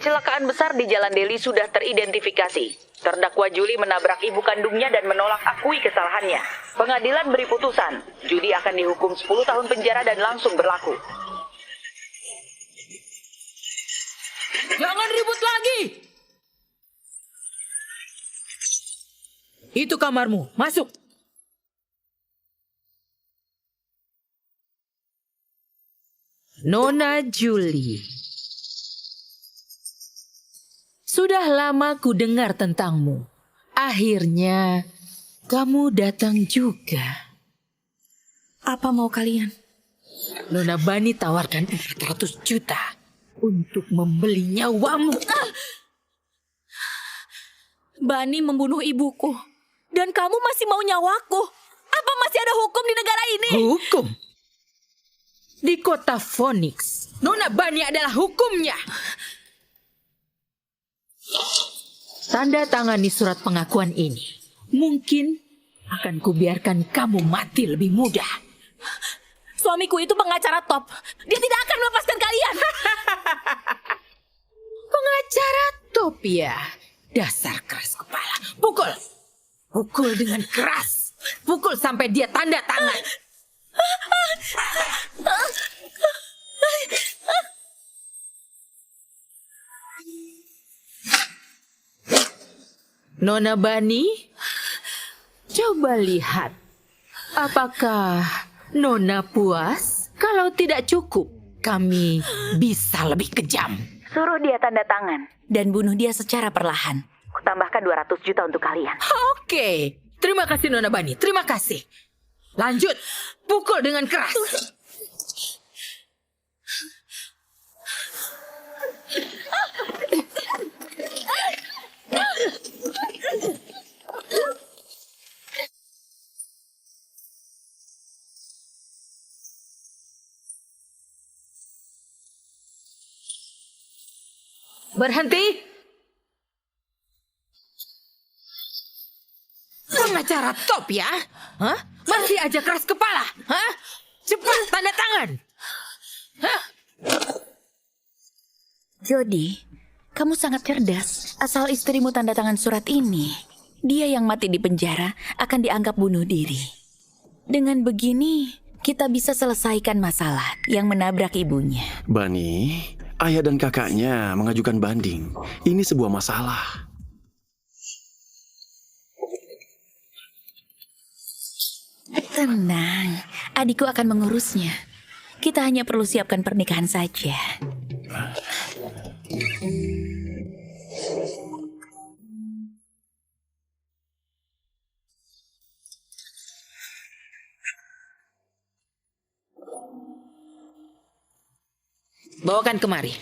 Kecelakaan besar di Jalan Delhi sudah teridentifikasi. Terdakwa Julie menabrak ibu kandungnya dan menolak akui kesalahannya. Pengadilan beri putusan, Julie akan dihukum 10 tahun penjara dan langsung berlaku. Jangan ribut lagi! Itu kamarmu, masuk! Nona Julie. Sudah lama ku dengar tentangmu. Akhirnya, kamu datang juga. Apa mau kalian? Nona Bani tawarkan 400 juta untuk membeli nyawamu. Bani membunuh ibuku. Dan kamu masih mau nyawaku? Apa masih ada hukum di negara ini? Hukum? Di kota Phoenix, Nona Bani adalah hukumnya. Tanda tangani surat pengakuan ini. Mungkin akan kubiarkan kamu mati lebih mudah. Suamiku itu pengacara top. Dia tidak akan melepaskan kalian. Pengacara top ya. Dasar keras kepala. Pukul. Pukul dengan keras. Pukul sampai dia tanda tangan. Nona Bani, coba lihat. Apakah Nona puas? Kalau tidak cukup, kami bisa lebih kejam. Suruh dia tanda tangan. Dan bunuh dia secara perlahan. Kutambahkan 200 juta untuk kalian. Oke, terima kasih Nona Bani, terima kasih. Lanjut, pukul dengan keras. Berhenti. Pengacara top ya? Hah? Masih aja keras kepala? Hah? Cepat tanda tangan. Hah? Jody, kamu sangat cerdas. Asal istrimu tanda tangan surat ini, dia yang mati di penjara akan dianggap bunuh diri. Dengan begini, kita bisa selesaikan masalah yang menabrak ibunya. Bani, ayah dan kakaknya mengajukan banding. Ini sebuah masalah. Tenang, adikku akan mengurusnya. Kita hanya perlu siapkan pernikahan saja. Bawakan kemari.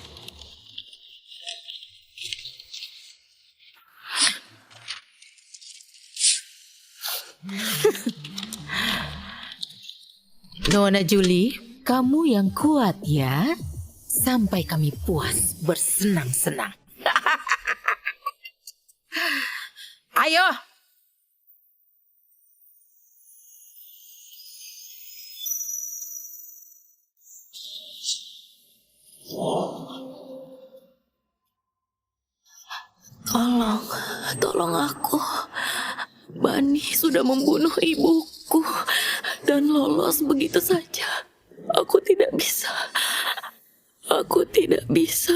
Nona Julie, kamu yang kuat ya. Sampai kami puas bersenang-senang. Ayo. Tolong aku. Bani sudah membunuh ibuku dan lolos begitu saja. Aku tidak bisa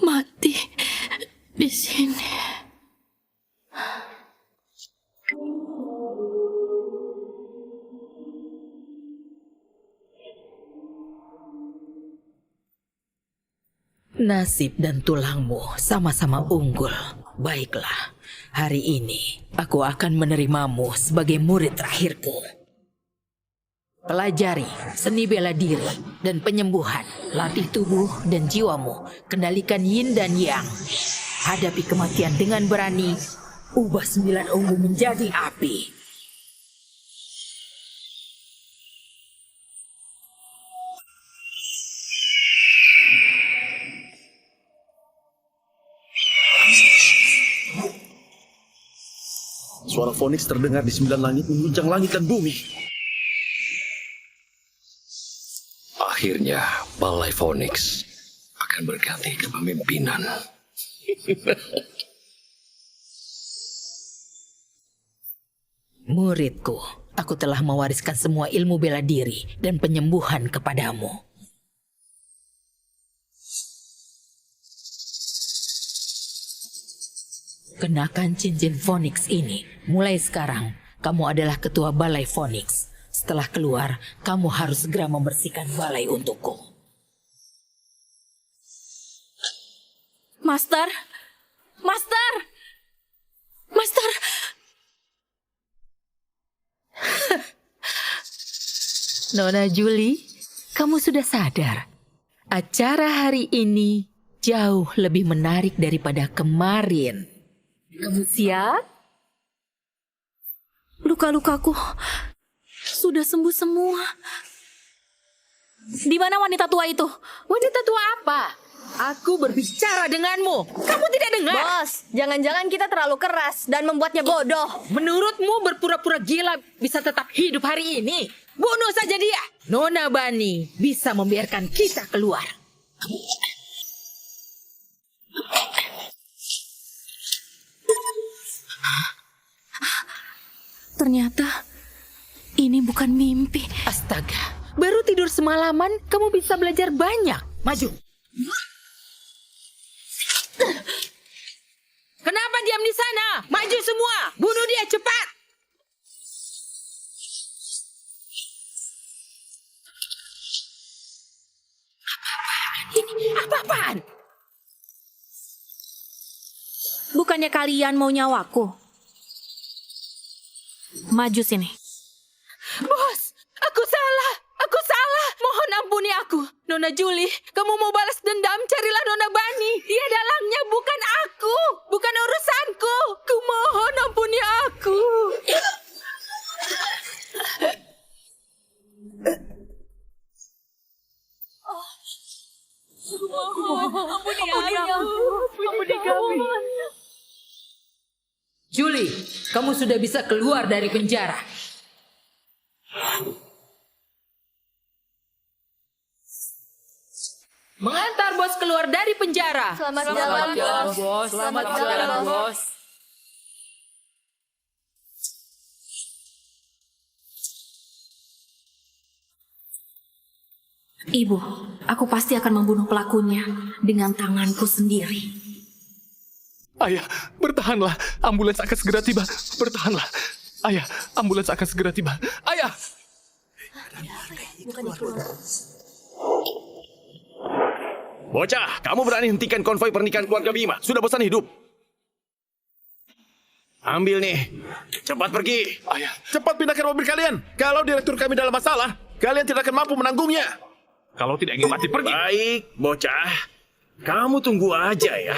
mati di sini. Nasib dan tulangmu sama-sama unggul. Baiklah, hari ini aku akan menerimamu sebagai murid terakhirku. Pelajari seni bela diri dan penyembuhan. Latih tubuh dan jiwamu. Kendalikan yin dan yang. Hadapi kematian dengan berani. Ubah 9 ungu menjadi api. Suara Phoenix terdengar di 9 langit mengguncang langit dan bumi. Akhirnya, Balai Phoenix akan berganti kepemimpinan. Muridku, aku telah mewariskan semua ilmu bela diri dan penyembuhan kepadamu. Kenakan cincin Phoenix ini. Mulai sekarang, kamu adalah ketua balai Phoenix. Setelah keluar, kamu harus segera membersihkan balai untukku. Master! Master! Master! Nona Julie, kamu sudah sadar. Acara hari ini jauh lebih menarik daripada kemarin. Kamu siap? Luka-lukaku sudah sembuh semua. Di mana wanita tua itu? Wanita tua apa? Aku berbicara denganmu. Kamu tidak dengar? Bos, jangan-jangan kita terlalu keras dan membuatnya bodoh. Menurutmu berpura-pura gila bisa tetap hidup hari ini? Bunuh saja dia. Nona Bani bisa membiarkan kita keluar. Ternyata ini bukan mimpi. Astaga, baru tidur semalaman kamu bisa belajar banyak. Maju. Kenapa diam di sana? Maju semua. Bunuh dia cepat. Apa-apaan? Bukannya kalian mau nyawaku? Maju sini. Bos, aku salah. Aku salah. Mohon ampuni aku. Nona Julie, kamu mau balas dendam? Carilah Nona Bani. Dia dalangnya bukan aku. Bukan urusanku. Kumohon ampuni aku. Julie, kamu sudah bisa keluar dari penjara. Mengantar bos keluar dari penjara. Selamat jalan, bos. Selamat jalan, bos. Ibu, aku pasti akan membunuh pelakunya dengan tanganku sendiri. Ayah, bertahanlah. Ambulans akan segera tiba. Bertahanlah. Ayah, ambulans akan segera tiba. Ayah! Bocah, kamu berani hentikan konvoi pernikahan keluarga Bima? Sudah bosan hidup? Ambil nih. Cepat pergi. Ayah, Cepat pindahkan mobil kalian. Kalau direktur kami dalam masalah, kalian tidak akan mampu menanggungnya. kalau tidak ingin mati, pergi. Baik, bocah. Kamu tunggu aja ya.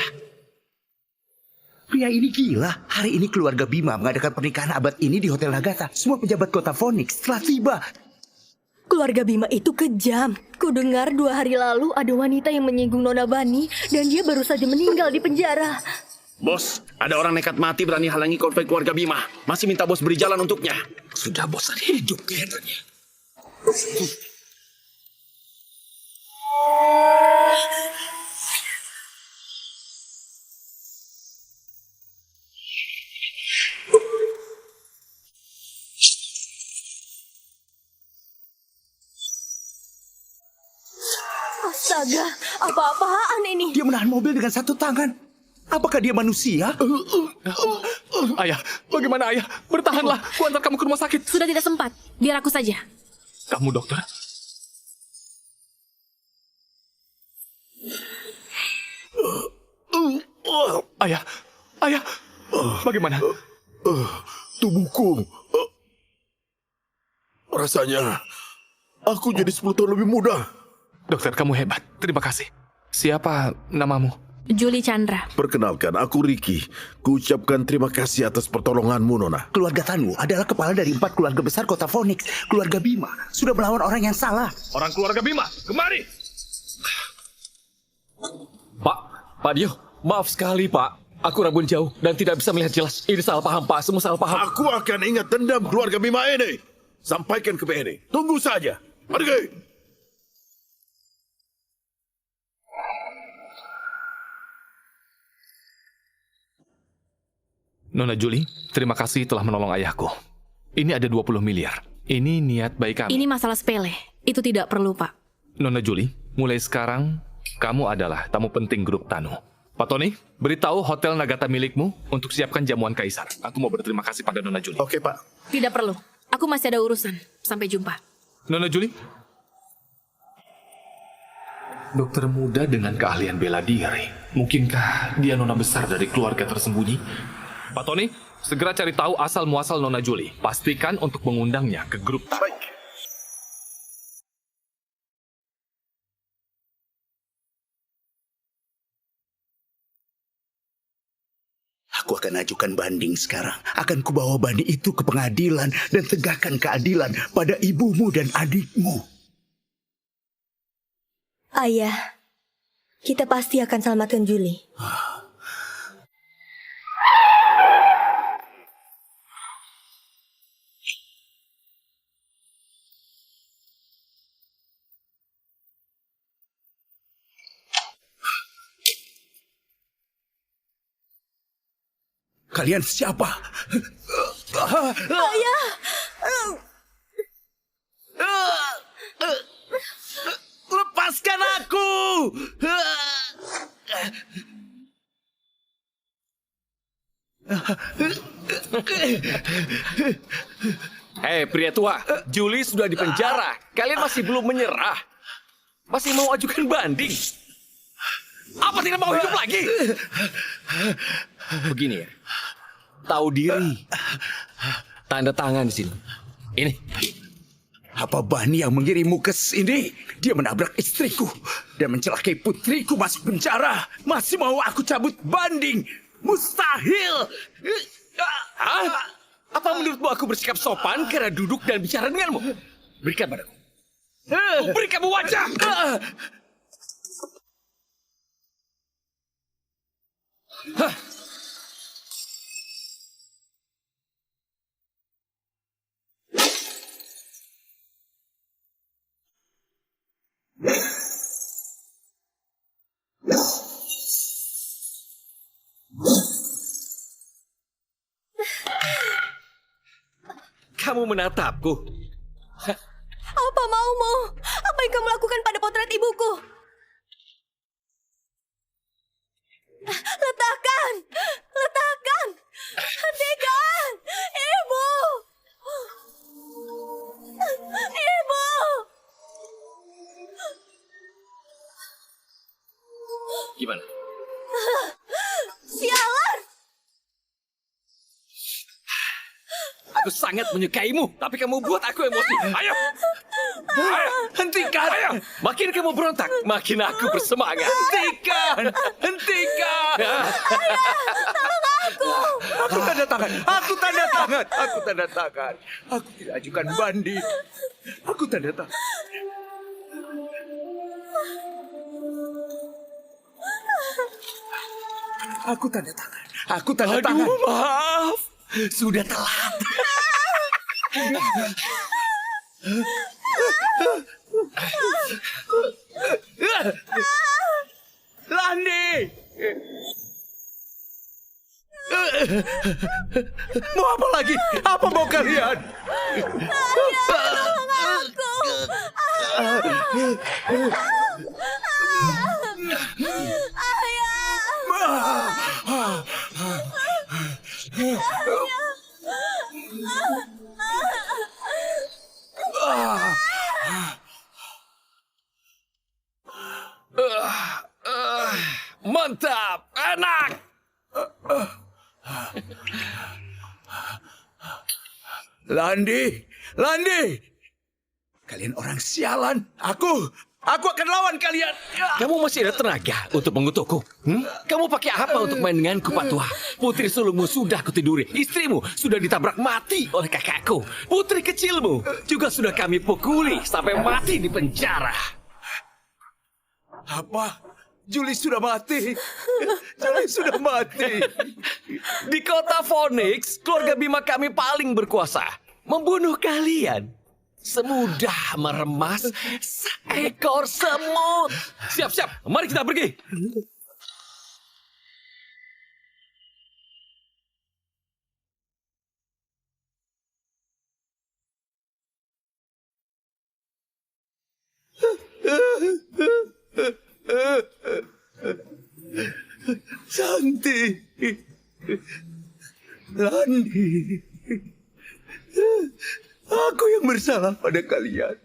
Pria ini gila. Hari ini keluarga Bima mengadakan pernikahan abad ini di Hotel Nagata. Semua pejabat kota Phoenix telah tiba. Keluarga Bima itu kejam. Ku dengar 2 hari lalu ada wanita yang menyinggung Nona Bani dan dia baru saja meninggal di penjara. Bos, ada orang nekat mati berani halangi konvoi keluarga Bima. Masih minta bos beri jalan untuknya. Sudah bosan hidup kelihatannya. Astaga, apa-apaan ini? Dia menahan mobil dengan satu tangan. Apakah dia manusia? Ayah, bagaimana ayah? Bertahanlah. Ku antar kamu ke rumah sakit. Sudah tidak sempat, biar aku saja. Kamu dokter? Ayah, ayah. Bagaimana? Tubuhku. Rasanya aku jadi 10 tahun lebih muda. Dokter, kamu hebat. Terima kasih. Siapa namamu? Julie Chandra. Perkenalkan, aku Ricky. Kuucapkan terima kasih atas pertolonganmu, Nona. Keluarga Tanu adalah kepala dari 4 keluarga besar kota Phoenix. Keluarga Bima sudah melawan orang yang salah. Orang keluarga Bima, kemari! Pak Dio, maaf sekali Pak. Aku rabun jauh dan tidak bisa melihat jelas. Ini salah paham Pak, semua salah paham. Aku akan ingat dendam keluarga Bima ini. Sampaikan ke BNI. Tunggu saja. Pergi. Nona Julie, terima kasih telah menolong ayahku. Ini ada 20 miliar. Ini niat baik kami. Ini masalah sepele. Itu tidak perlu, Pak. Nona Julie, mulai sekarang kamu adalah tamu penting grup Tanu. Pak Tony, beritahu hotel Nagata milikmu untuk siapkan jamuan kaisar. Aku mau berterima kasih pada Nona Julie. Oke, Pak. Tidak perlu. Aku masih ada urusan. Sampai jumpa. Nona Julie? Dokter muda dengan keahlian bela diri. Mungkinkah dia nona besar dari keluarga tersembunyi? Pak Tony, segera cari tahu asal-muasal Nona Julie. Pastikan untuk mengundangnya ke grup Tanu. Baik. Aku akan ajukan banding sekarang. Akan kubawa Bani itu ke pengadilan dan tegakkan keadilan pada ibumu dan adikmu. Ayah, kita pasti akan selamatkan Julie. Kalian siapa? Ayah! Lepaskan aku! Hei pria tua, Julie sudah di penjara. Kalian masih belum menyerah? Masih mau ajukan banding? Apa tidak mau hidup lagi? Begini ya, tahu diri. Tanda tangan di sini. Ini. Apa Bani yang mengirimmu ke sini? Dia menabrak istriku dan mencelakai putriku masuk penjara. Masih mau aku cabut banding? Mustahil! Hah? Apa menurutmu aku bersikap sopan karena duduk dan bicara denganmu? Berikan padaku. Beri kamu wajah! Hah? Kamu menatapku. Apa maumu? Apa yang kamu lakukan pada potret ibuku? Letakkan! Letakkan! Hentikan! Ibu! Ibu! Gimana? Sialan! Aku sangat menyukaimu, tapi kamu buat aku emosi. Ayo! Ayo, hentikan! Ayo! Makin kamu berontak, makin aku bersemangat. Hentikan! Hentikan! Aku tanda tangan! Aku tanda tangan! Aku tanda tangan! Aku tidak ajukan banding. Aku tanda tangan. Aku tanda tangan. Aku tanda tangan. Aduh, maaf. Sudah telat. Landi! Mau apa lagi? Apa mau kalian? Mantap, enak. Landi! Landi! Kalian orang sialan. Aku akan lawan kalian. Kamu masih ada tenaga untuk mengutukku? Kamu pakai apa untuk main denganku, Pak Tua? Putri sulungmu sudah kutiduri. Istrimu sudah ditabrak mati oleh kakakku. Putri kecilmu juga sudah kami pukuli sampai mati di penjara. Apa? Julie sudah mati. Julie sudah mati. Di kota Phoenix, keluarga Bima kami paling berkuasa. Membunuh kalian semudah meremas seekor semut. Siap-siap, mari kita pergi. Ranti. Landi. Aku yang bersalah pada kalian.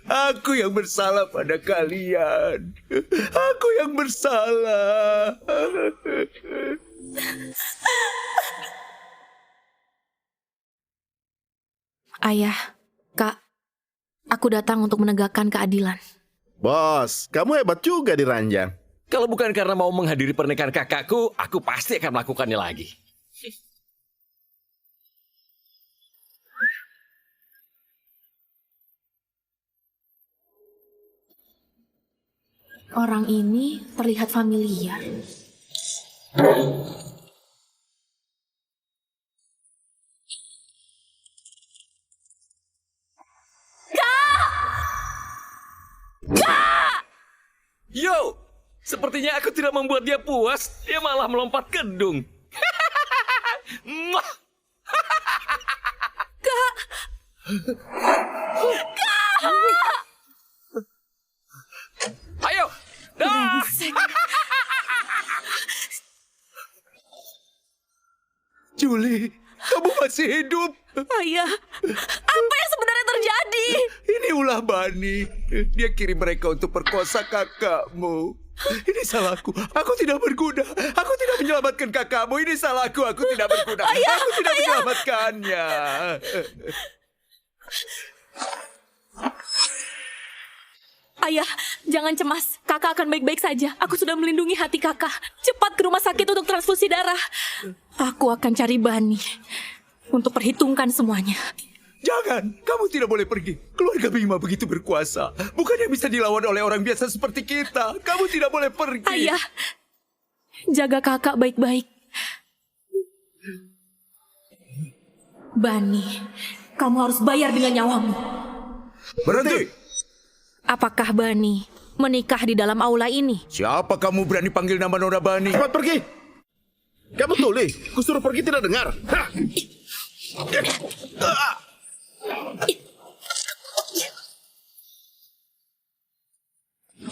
Aku yang bersalah pada kalian. Aku yang bersalah. Ayah, Kak, aku datang untuk menegakkan keadilan. Bos, kamu hebat juga di ranjang. Kalau bukan karena mau menghadiri pernikahan kakakku, aku pasti akan melakukannya lagi. Orang ini terlihat familiar. Yo, sepertinya aku tidak membuat dia puas. Dia malah melompat gedung. Mwah. Ayo. Dah. Julie, kamu masih hidup. Ayah, apa yang sebenarnya terjadi? Ini ulah Bani. Dia kirim mereka untuk perkosa kakakmu. Ini salahku. Aku tidak berguna. Aku tidak menyelamatkan kakakmu. Ini salahku. Aku tidak berguna. Aku tidak menyelamatkannya. Ayah, jangan cemas. Kakak akan baik-baik saja. Aku sudah melindungi hati kakak. Cepat ke rumah sakit untuk transfusi darah. Aku akan cari Bani untuk perhitungkan semuanya. Jangan, kamu tidak boleh pergi. Keluarga Bima begitu berkuasa. Bukannya bisa dilawan oleh orang biasa seperti kita. Kamu tidak boleh pergi. Ayah, jaga kakak baik-baik. Bani, kamu harus bayar dengan nyawamu. Berhenti. Apakah Bani menikah di dalam aula ini? Siapa kamu berani panggil nama Nona Bani? Cepat pergi. Kamu tuli. Kusuruh pergi tidak dengar. Hah.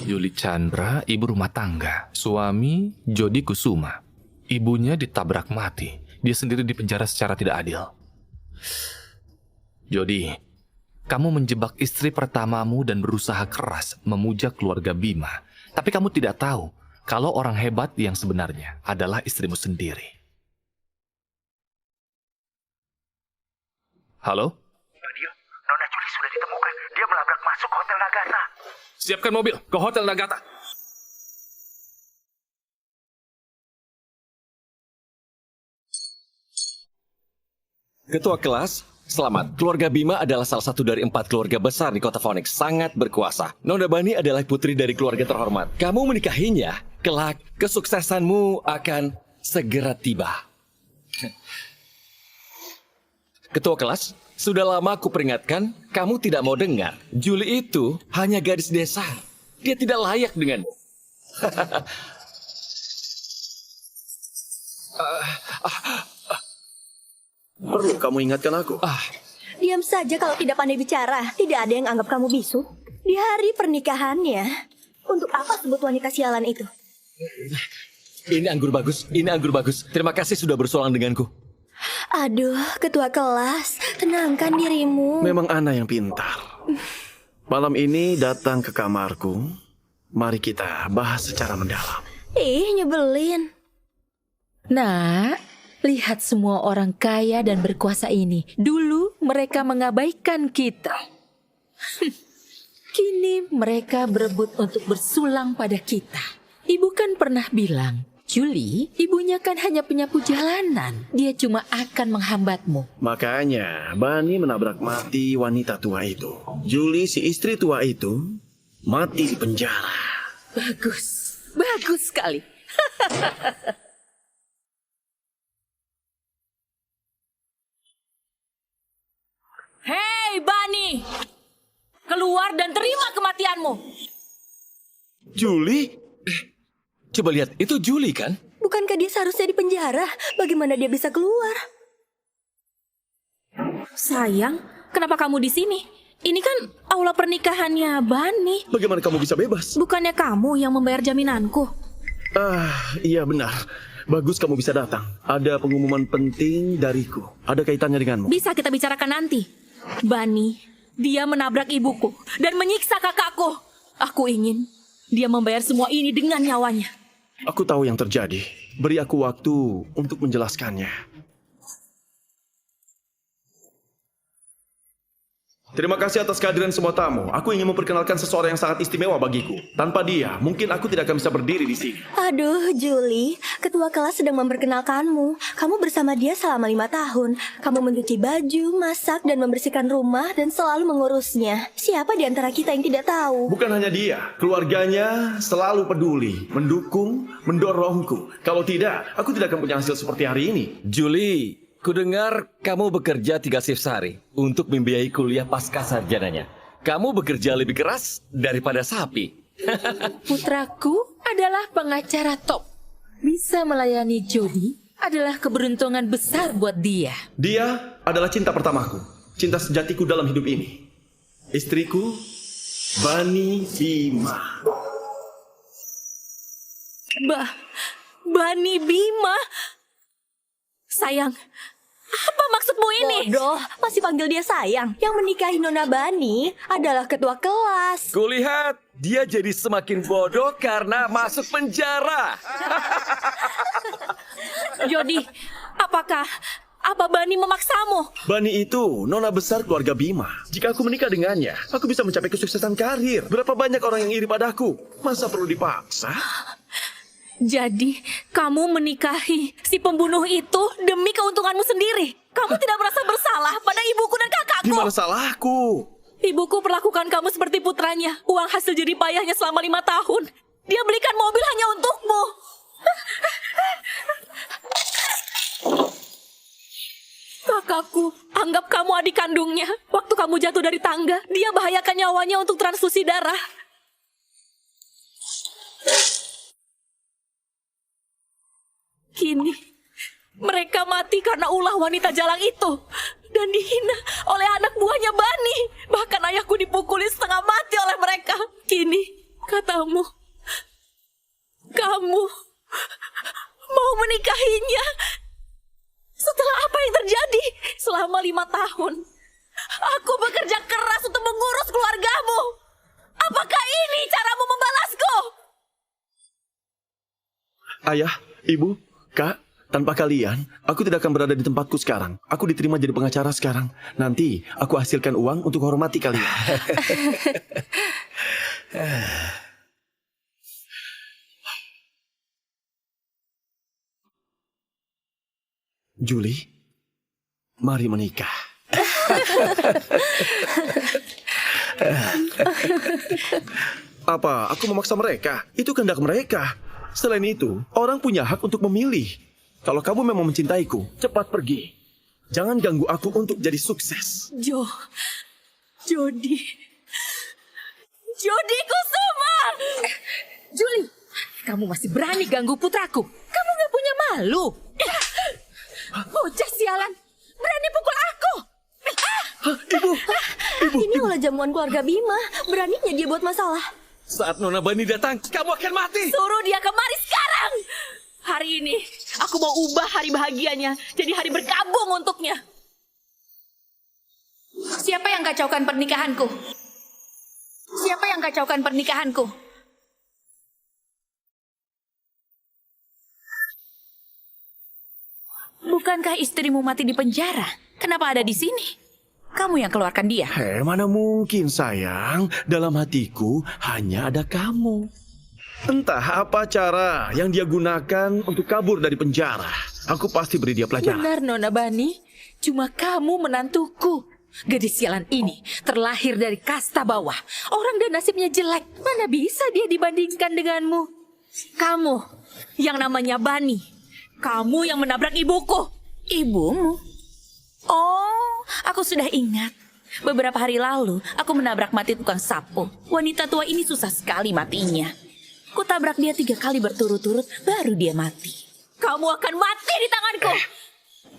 Yuli Chandra, ibu rumah tangga. Suami Jody Kusuma. Ibunya ditabrak mati. Dia sendiri dipenjara secara tidak adil. Jody, kamu menjebak istri pertamamu dan berusaha keras memuja keluarga Bima. Tapi kamu tidak tahu kalau orang hebat yang sebenarnya adalah istrimu sendiri. Halo? Fadil, Nona Julie sudah ditemukan. Dia melabrak masuk Hotel Nagata. Siapkan mobil ke Hotel Nagata. Ketua kelas, selamat. Keluarga Bima adalah salah satu dari 4 keluarga besar di kota Phoenix, sangat berkuasa. Nona Bani adalah putri dari keluarga terhormat. Kamu menikahinya, kelak kesuksesanmu akan segera tiba. Ketua kelas, sudah lama aku peringatkan, kamu tidak mau dengar. Julie itu hanya gadis desa. Dia tidak layak denganmu. Perlu kamu ingatkan aku. Diam saja kalau tidak pandai bicara. Tidak ada yang anggap kamu bisu. Di hari pernikahannya. Untuk apa sebut wanita sialan itu? Ini anggur bagus, ini anggur bagus. Terima kasih sudah bersulang denganku. Aduh, ketua kelas. Tenangkan dirimu. Memang Ana yang pintar. Malam ini datang ke kamarku. Mari kita bahas secara mendalam. Ih, nyebelin. Nah, lihat semua orang kaya dan berkuasa ini. Dulu mereka mengabaikan kita. Kini mereka berebut untuk bersulang pada kita. Ibu kan pernah bilang, Julie, ibunya kan hanya penyapu jalanan. Dia cuma akan menghambatmu. Makanya Bani menabrak mati wanita tua itu. Julie, si istri tua itu, mati di penjara. Bagus, bagus sekali. Hei Bani, keluar dan terima kematianmu. Julie? Coba lihat, itu Julie kan? Bukankah dia seharusnya di penjara? Bagaimana dia bisa keluar? Sayang, kenapa kamu di sini? Ini kan aula pernikahannya Bani. Bagaimana kamu bisa bebas? Bukannya kamu yang membayar jaminanku? Iya benar. Bagus kamu bisa datang. Ada pengumuman penting dariku. Ada kaitannya denganmu. Bisa kita bicarakan nanti. Bani, dia menabrak ibuku dan menyiksa kakakku. Aku ingin dia membayar semua ini dengan nyawanya. Aku tahu yang terjadi. Beri aku waktu untuk menjelaskannya. Terima kasih atas kehadiran semua tamu. Aku ingin memperkenalkan seseorang yang sangat istimewa bagiku. Tanpa dia, mungkin aku tidak akan bisa berdiri di sini. Aduh, Julie, ketua kelas sedang memperkenalkanmu. Kamu bersama dia selama 5 tahun. Kamu mencuci baju, masak, dan membersihkan rumah, dan selalu mengurusnya. Siapa di antara kita yang tidak tahu? Bukan hanya dia, keluarganya selalu peduli, mendukung, mendorongku. Kalau tidak, aku tidak akan punya hasil seperti hari ini. Julie, kudengar kamu bekerja 3 shift sehari untuk membiayai kuliah pasca sarjananya. Kamu bekerja lebih keras daripada sapi. Putraku adalah pengacara top. Bisa melayani Jody adalah keberuntungan besar buat dia. Dia adalah cinta pertamaku, cinta sejatiku dalam hidup ini. Istriku, Bani Bima. Bani Bima? Sayang, apa maksudmu ini? Bodoh, masih panggil dia sayang. Yang menikahi Nona Bani adalah ketua kelas. Kulihat dia jadi semakin bodoh karena masuk penjara. Jody, apa Bani memaksamu? Bani itu nona besar keluarga Bima. Jika aku menikah dengannya, aku bisa mencapai kesuksesan karir. Berapa banyak orang yang iri padaku? Masa perlu dipaksa? Jadi, kamu menikahi si pembunuh itu demi keuntunganmu sendiri. Kamu tidak merasa bersalah pada ibuku dan kakakku. Gimana salahku? Ibuku perlakukan kamu seperti putranya. Uang hasil jerih payahnya selama 5 tahun. Dia belikan mobil hanya untukmu. Kakakku, anggap kamu adik kandungnya. Waktu kamu jatuh dari tangga, dia bahayakan nyawanya untuk transfusi darah. Kini, mereka mati karena ulah wanita jalang itu. Dan dihina oleh anak buahnya Bani. Bahkan ayahku dipukuli setengah mati oleh mereka. Kini, katamu, kamu mau menikahinya. Setelah apa yang terjadi selama 5 tahun. Aku bekerja keras untuk mengurus keluargamu. Apakah ini caramu membalasku? Ayah, ibu, kak, tanpa kalian, aku tidak akan berada di tempatku sekarang. Aku diterima jadi pengacara sekarang. Nanti, aku hasilkan uang untuk hormati kalian. Julie, mari menikah. Apa, aku memaksa mereka? Itu kehendak mereka. Selain itu, orang punya hak untuk memilih. Kalau kamu memang mencintaiku, cepat pergi. Jangan ganggu aku untuk jadi sukses. Jody Kusuma! Julie, kamu masih berani ganggu putraku? Kamu gak punya malu? Bocah sialan, berani pukul aku! Ini olah jamuan keluarga Bima. Beraninya dia buat masalah. Saat Nona Bani datang, kamu akan mati. Suruh dia kemari sekarang! Hari ini, aku mau ubah hari bahagianya jadi hari berkabung untuknya. Siapa yang kacaukan pernikahanku? Siapa yang kacaukan pernikahanku? Bukankah istrimu mati di penjara? Kenapa ada di sini? Kamu yang keluarkan dia. Mana mungkin sayang, dalam hatiku hanya ada kamu. Entah apa cara yang dia gunakan untuk kabur dari penjara. Aku pasti beri dia pelajaran. Benar, Nona Bani. Cuma kamu menantuku. Gadis sialan ini terlahir dari kasta bawah. Orang dan nasibnya jelek. Mana bisa dia dibandingkan denganmu? Kamu yang namanya Bani. Kamu yang menabrak ibuku. Ibumu? Oh, aku sudah ingat. Beberapa hari lalu, aku menabrak mati tukang sapu. Wanita tua ini susah sekali matinya. Kutabrak dia 3 kali berturut-turut, baru dia mati. Kamu akan mati di tanganku.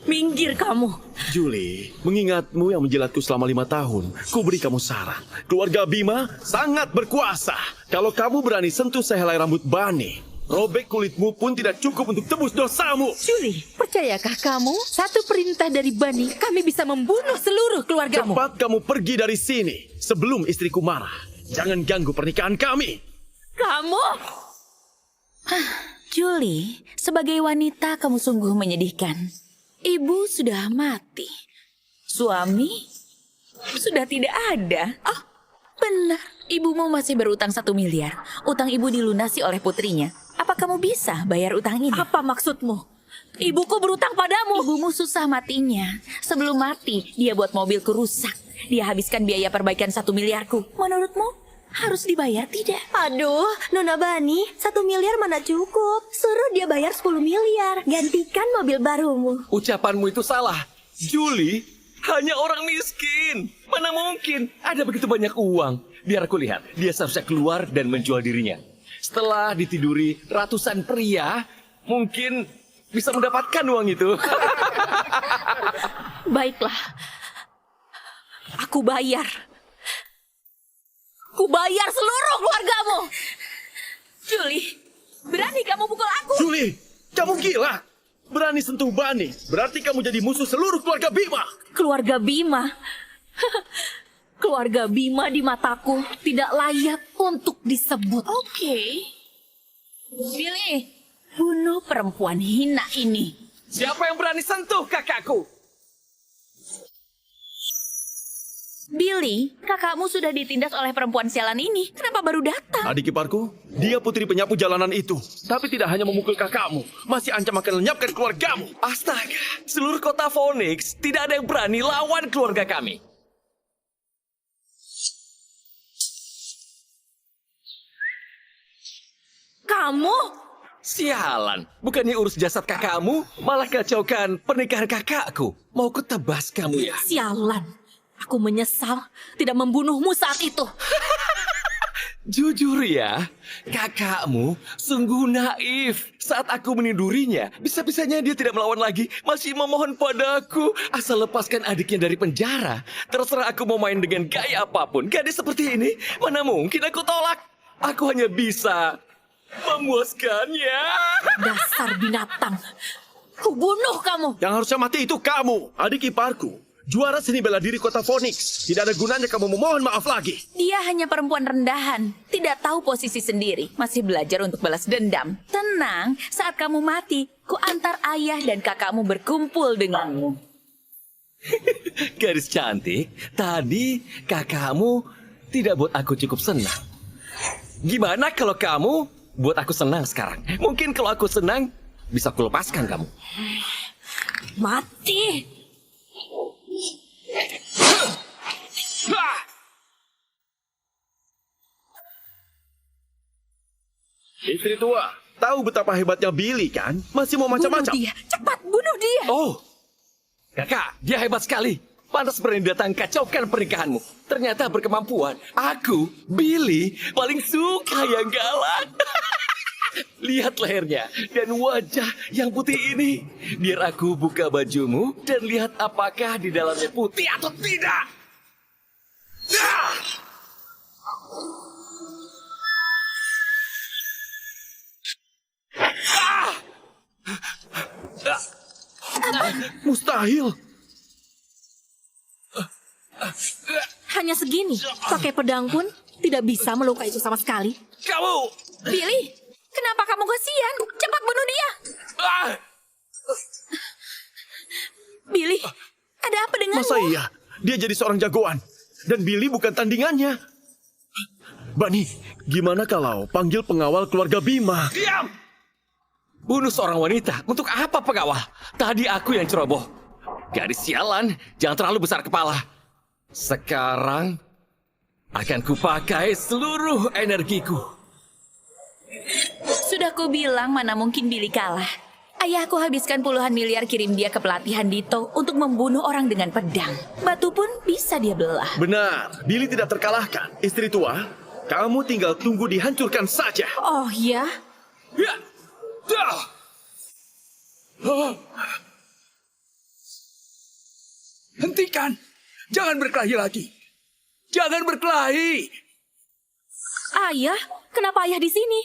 Minggir kamu. Julie, mengingatmu yang menjilatku selama 5 tahun, ku beri kamu saran. Keluarga Bima sangat berkuasa. Kalau kamu berani sentuh sehelai rambut Bani, robek kulitmu pun tidak cukup untuk tebus dosamu. Julie, percayakah kamu? Satu perintah dari Bani, kami bisa membunuh seluruh keluargamu. Cepat kamu pergi dari sini sebelum istriku marah. Jangan ganggu pernikahan kami. Kamu? Julie, sebagai wanita kamu sungguh menyedihkan. Ibu sudah mati. Suami sudah tidak ada. Oh, benar. Ibumu masih berutang 1 miliar. Utang ibu dilunasi oleh putrinya. Apa kamu bisa bayar utang ini? Apa maksudmu? Ibuku berutang padamu. Ibumu susah matinya. Sebelum mati, dia buat mobilku rusak. Dia habiskan biaya perbaikan 1 miliarku. Menurutmu harus dibayar tidak? Aduh, Nona Bani, 1 miliar mana cukup. Suruh dia bayar 10 miliar. Gantikan mobil barumu. Ucapanmu itu salah. Julie hanya orang miskin. Mana mungkin ada begitu banyak uang. Biar aku lihat. Dia seharusnya keluar dan menjual dirinya. Setelah ditiduri ratusan pria, mungkin bisa mendapatkan uang itu. Baiklah. Aku bayar. Ku bayar seluruh keluargamu. Julie, berani kamu pukul aku? Julie, kamu gila. Berani sentuh Bani, berarti kamu jadi musuh seluruh keluarga Bima. Keluarga Bima? Keluarga Bima di mataku tidak layak untuk disebut. Oke. Billy, bunuh perempuan hina ini. Siapa yang berani sentuh kakakku? Billy, kakakmu sudah ditindas oleh perempuan sialan ini. Kenapa baru datang? Adik iparku, dia putri penyapu jalanan itu. Tapi tidak hanya memukul kakakmu, masih ancam akan lenyapkan keluargamu. Astaga, seluruh kota Phoenix tidak ada yang berani lawan keluarga kami. Kamu? Sialan, bukannya urus jasad kakakmu, malah kacaukan pernikahan kakakku. Mau kutebas kamu ya? Sialan. Aku menyesal tidak membunuhmu saat itu. Jujur ya, kakakmu sungguh naif. Saat aku menidurinya, bisa-bisanya dia tidak melawan lagi. Masih memohon padaku, asal lepaskan adiknya dari penjara. Terserah aku mau main dengan gaya apapun. Gadis seperti ini, mana mungkin aku tolak. Aku hanya bisa memuaskannya. Dasar binatang. Ku bunuh kamu. Yang harusnya mati itu kamu, adik iparku. Juara seni bela diri kota Phoenix. Tidak ada gunanya kamu memohon maaf lagi. Dia hanya perempuan rendahan. Tidak tahu posisi sendiri. Masih belajar untuk balas dendam. Tenang, saat kamu mati, ku antar ayah dan kakakmu berkumpul denganmu. Gadis cantik, tadi kakakmu tidak buat aku cukup senang. Gimana kalau kamu buat aku senang sekarang? Mungkin kalau aku senang, bisa aku lepaskan kamu. Mati! Istri tua, tahu betapa hebatnya Billy kan? Masih mau macam-macam. Bunuh dia, cepat bunuh dia. Oh, kakak, dia hebat sekali. Pantas berani datang kacaukan pernikahanmu. Ternyata berkemampuan. Aku, Billy, paling suka yang galak. Lihat lehernya dan wajah yang putih ini. Biar aku buka bajumu dan lihat apakah di dalamnya putih atau tidak. Mustahil. Hanya segini, pakai pedang pun tidak bisa melukai itu sama sekali. Kamu! Billy, kenapa kamu kasihan? Cepat bunuh dia. Ah! Billy, ada apa denganmu? Masa iya? Dia jadi seorang jagoan. Dan Billy bukan tandingannya. Bani, gimana kalau panggil pengawal keluarga Bima? Diam! Bunuh seorang wanita. Untuk apa pengawal? Tadi aku yang ceroboh. Gadis sialan, jangan terlalu besar kepala. Sekarang akan kupakai seluruh energiku. Sudah kubilang mana mungkin Billy kalah. Ayahku habiskan puluhan miliar kirim dia ke pelatihan Dito untuk membunuh orang dengan pedang. Batu pun bisa dia belah. Benar, Billy tidak terkalahkan. Istri tua, kamu tinggal tunggu dihancurkan saja. Oh ya? Ya! Dah! Dengarkan. Jangan berkelahi lagi. Jangan berkelahi. Ayah, kenapa ayah di sini?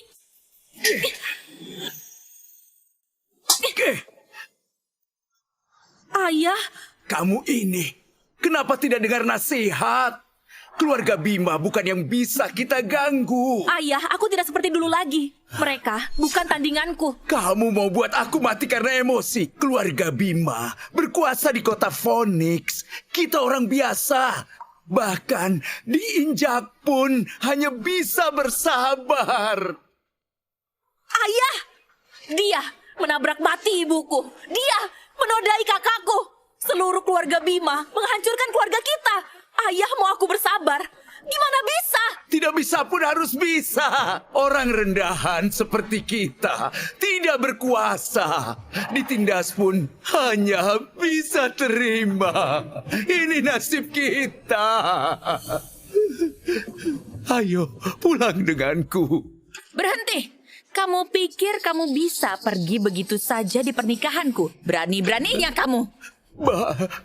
Ayah, Kamu ini, kenapa tidak dengar nasihat? Keluarga Bima bukan yang bisa kita ganggu. ayah, aku tidak seperti dulu lagi. Mereka bukan tandinganku. Kamu mau buat aku mati karena emosi. Keluarga Bima berkuasa di kota Phoenix. Kita orang biasa. Bahkan diinjak pun hanya bisa bersabar. Ayah, dia menabrak mati ibuku. Dia menodai kakakku. Seluruh keluarga Bima menghancurkan keluarga kita. Ayah mau aku bersabar? Gimana bisa? Tidak bisa pun harus bisa. Orang rendahan seperti kita tidak berkuasa. Ditindas pun hanya bisa terima. Ini nasib kita. Ayo pulang denganku. Berhenti. Kamu pikir kamu bisa pergi begitu saja di pernikahanku? Berani-beraninya kamu.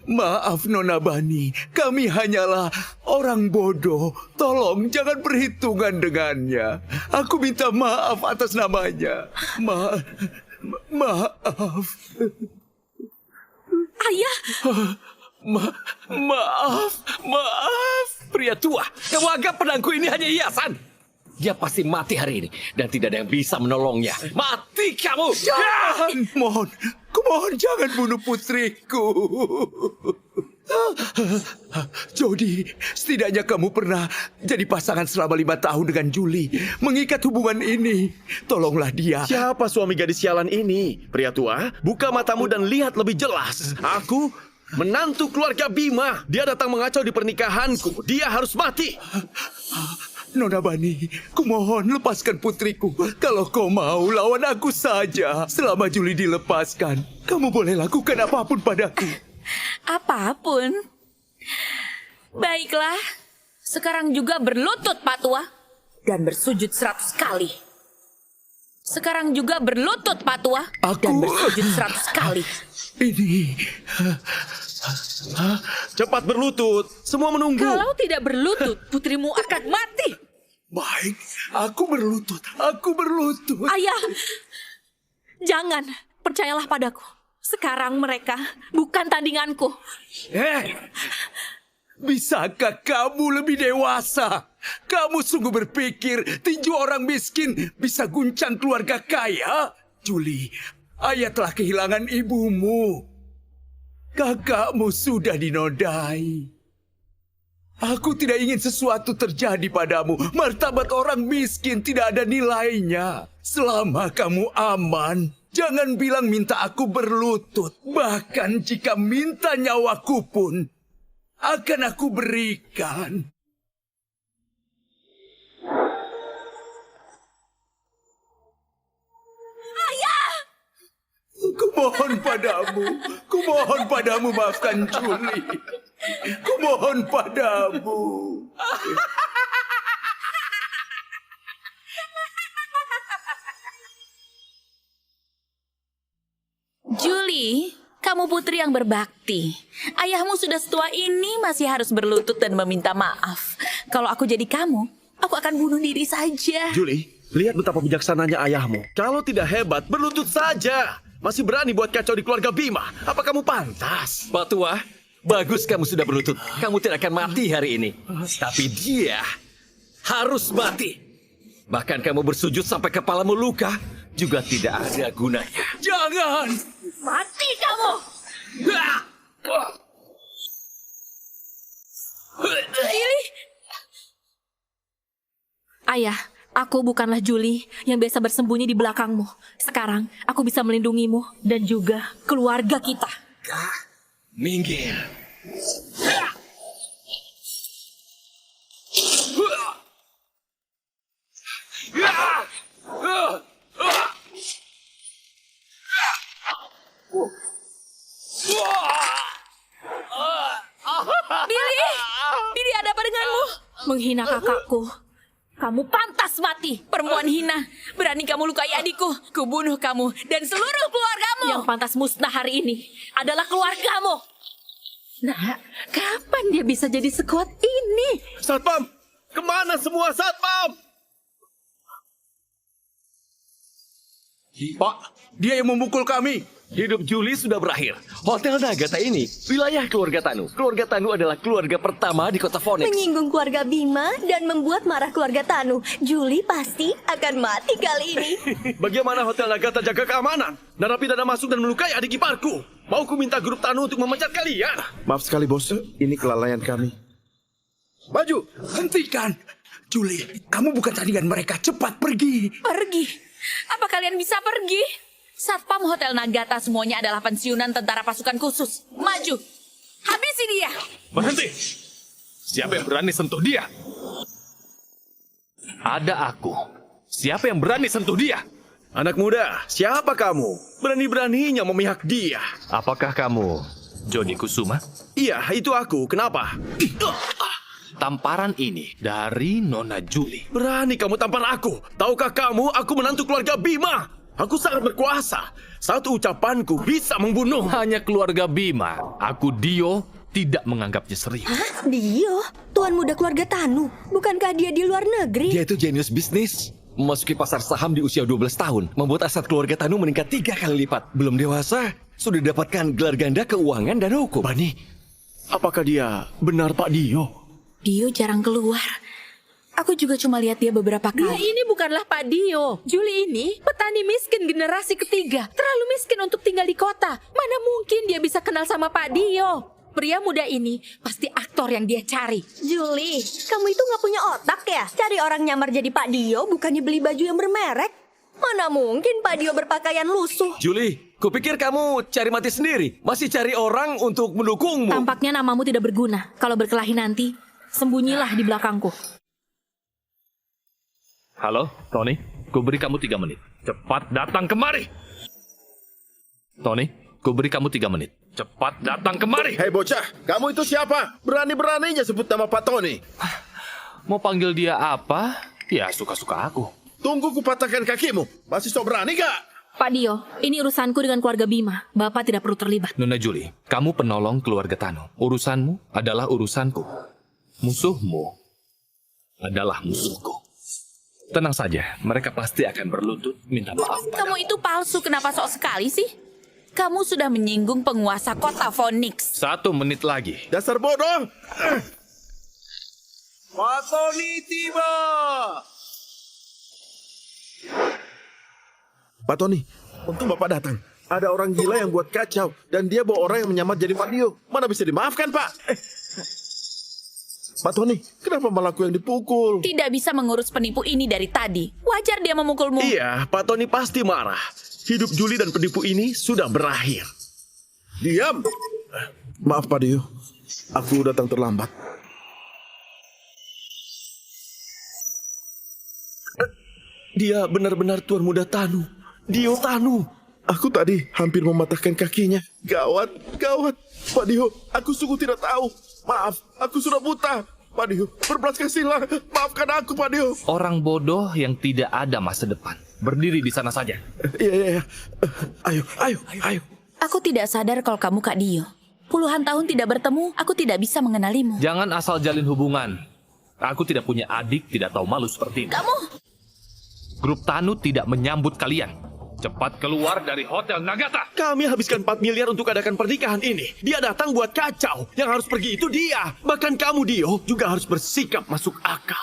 Maaf Nona Bani, kami hanyalah orang bodoh. Tolong jangan perhitungan dengannya. Aku minta maaf atas namanya. Maaf. Ayah, Maaf, pria tua. Kamu anggap pedangku ini hanya hiasan. Dia pasti mati hari ini dan tidak ada yang bisa menolongnya. Mati kamu! Jangan, mohon jangan bunuh putriku. Jody, setidaknya kamu pernah jadi pasangan selama 5 tahun dengan Julie. Mengikat hubungan ini. Tolonglah dia. Siapa suami gadis sialan ini? Pria tua, buka matamu dan lihat lebih jelas. Aku menantu keluarga Bima. Dia datang mengacau di pernikahanku. Dia harus mati. Nona Bani, kumohon lepaskan putriku. Kalau kau mau, lawan aku saja. Selama Julie dilepaskan, kamu boleh lakukan apapun padaku. apapun. Baiklah, sekarang juga berlutut Pak Tua dan bersujud 100 kali. Sekarang juga berlutut Pak Tua dan bersujud 100 kali. Ini... Cepat berlutut. Semua menunggu. Kalau tidak berlutut, putrimu akan mati. Baik, aku berlutut. Aku berlutut. Ayah, jangan. Percayalah padaku. Sekarang mereka bukan tandinganku. Bisakah kamu lebih dewasa? Kamu sungguh berpikir tinju orang miskin bisa guncang keluarga kaya? Julie, ayah telah kehilangan ibumu. Kakakmu sudah dinodai. Aku tidak ingin sesuatu terjadi padamu. Martabat orang miskin tidak ada nilainya. Selama kamu aman, jangan bilang minta aku berlutut. Bahkan jika minta nyawaku pun, akan aku berikan. Kumohon padamu maafkan Julie. Kumohon padamu. Julie, kamu putri yang berbakti. Ayahmu sudah setua ini masih harus berlutut dan meminta maaf. Kalau aku jadi kamu, aku akan bunuh diri saja. Julie, lihat betapa bijaksananya ayahmu. Kalau tidak hebat, berlutut saja. Masih berani buat kacau di keluarga Bima. Apa kamu pantas? Pak Tua, bagus kamu sudah berlutut. Kamu tidak akan mati hari ini. Tapi dia harus mati. Bahkan kamu bersujud sampai kepalamu luka juga tidak ada gunanya. Jangan! Mati kamu! Julie! Ayah, aku bukanlah Julie yang biasa bersembunyi di belakangmu. Sekarang, aku bisa melindungimu dan juga keluarga kita. Minggir. Billy, ada apa denganmu? Menghina kakakku. Kamu pantas mati, perempuan hina. Berani kamu lukai adikku. Kubunuh kamu dan seluruh keluargamu. Yang pantas musnah hari ini adalah keluargamu. Nak, kapan dia bisa jadi sekuat ini? Satpam! Kemana semua Satpam? Pak, dia yang memukul kami. Hidup Julie sudah berakhir. Hotel Nagata ini wilayah keluarga Tanu. Keluarga Tanu adalah keluarga pertama di kota Phoenix. Menyinggung keluarga Bima dan membuat marah keluarga Tanu. Julie pasti akan mati kali ini. Bagaimana Hotel Nagata jaga keamanan? Narapidana masuk dan melukai adik iparku. Mau ku minta grup Tanu untuk memecat kalian? Maaf sekali bos, ini kelalaian kami. Maju, hentikan. Julie, kamu bukan tandingan mereka. Cepat pergi. Pergi? Apa kalian bisa pergi? Satpam Hotel Nagata semuanya adalah pensiunan tentara pasukan khusus. Maju! Habisi dia! Berhenti! Siapa yang berani sentuh dia? Ada aku. Siapa yang berani sentuh dia? Anak muda, siapa kamu? Berani-beraninya memihak dia. Apakah kamu Jody Kusuma? Iya, itu aku. Kenapa? Tamparan ini dari Nona Julie. Berani kamu tampar aku? Tahukah kamu, aku menantu keluarga Bima? Aku sangat berkuasa. Satu ucapanku bisa membunuh. Hanya keluarga Bima. Aku Dio tidak menganggapnya serius. Hah? Dio? Tuan muda keluarga Tanu? Bukankah dia di luar negeri? Dia itu jenius bisnis. Memasuki pasar saham di usia 12 tahun. Membuat aset keluarga Tanu meningkat 3 kali lipat. Belum dewasa, sudah dapatkan gelar ganda keuangan dan hukum. Bani, apakah dia benar Pak Dio? Dio jarang keluar. Aku juga cuma lihat dia beberapa Dia kali. ini bukanlah Pak Dio. Julie ini petani miskin generasi ketiga. Terlalu miskin untuk tinggal di kota. Mana mungkin dia bisa kenal sama Pak Dio? Pria muda ini pasti aktor yang dia cari. Julie, kamu itu nggak punya otak ya? Cari orang nyamar jadi Pak Dio, bukannya beli baju yang bermerek. Mana mungkin Pak Dio berpakaian lusuh? Julie, kupikir kamu cari mati sendiri. Masih cari orang untuk mendukungmu. Tampaknya namamu tidak berguna. Kalau berkelahi nanti, sembunyilah di belakangku. Halo, Tony. Ku beri kamu 3 menit. Cepat datang kemari. Tony, ku beri kamu 3 menit. Cepat datang kemari. Hei bocah, kamu itu siapa? Berani-beraninya sebut nama Pak Tony. Mau panggil dia apa? Ya, suka-suka aku. Tunggu ku patahkan kakimu. Masih sok berani gak? Pak Dio, ini urusanku dengan keluarga Bima. Bapak tidak perlu terlibat. Nona Julie, kamu penolong keluarga Tanu. Urusanmu adalah urusanku. Musuhmu adalah musuhku. Tenang saja, mereka pasti akan berlutut minta maaf. Kamu itu palsu, kenapa sok sekali sih? Kamu sudah menyinggung penguasa kota Phoenix. 1 menit lagi. Dasar bodoh. Pak Tony tiba. Pak Tony, untung Bapak datang. Ada orang gila yang buat kacau. Dan dia bawa orang yang menyamar jadi Pak Dio. Mana bisa dimaafkan, Pak? Pak Tony, kenapa malah aku yang dipukul? Tidak bisa mengurus penipu ini dari tadi. Wajar dia memukulmu. Iya, Pak Tony pasti marah. Hidup Julie dan penipu ini sudah berakhir. Diam. Maaf Pak Dio, aku datang terlambat. Dia benar-benar tuan muda Tanu. Dio Tanu. Aku tadi hampir mematahkan kakinya. Gawat, gawat. Pak Dio, aku sungguh tidak tahu. Maaf, aku sudah buta. Pak Dio, berbelas kasihilah. Maafkan aku, Pak Dio. Orang bodoh yang tidak ada masa depan. Berdiri di sana saja. Iya. Ayo. Aku tidak sadar kalau kamu Kak Dio. Puluhan tahun tidak bertemu, aku tidak bisa mengenalimu. Jangan asal jalin hubungan. Aku tidak punya adik, tidak tahu malu seperti ini. Kamu? Grup Tanu tidak menyambut kalian. Cepat keluar dari Hotel Nagata. Kami habiskan 4 miliar untuk adakan pernikahan ini. Dia datang buat kacau. Yang harus pergi itu dia. Bahkan kamu, Dio, juga harus bersikap masuk akal.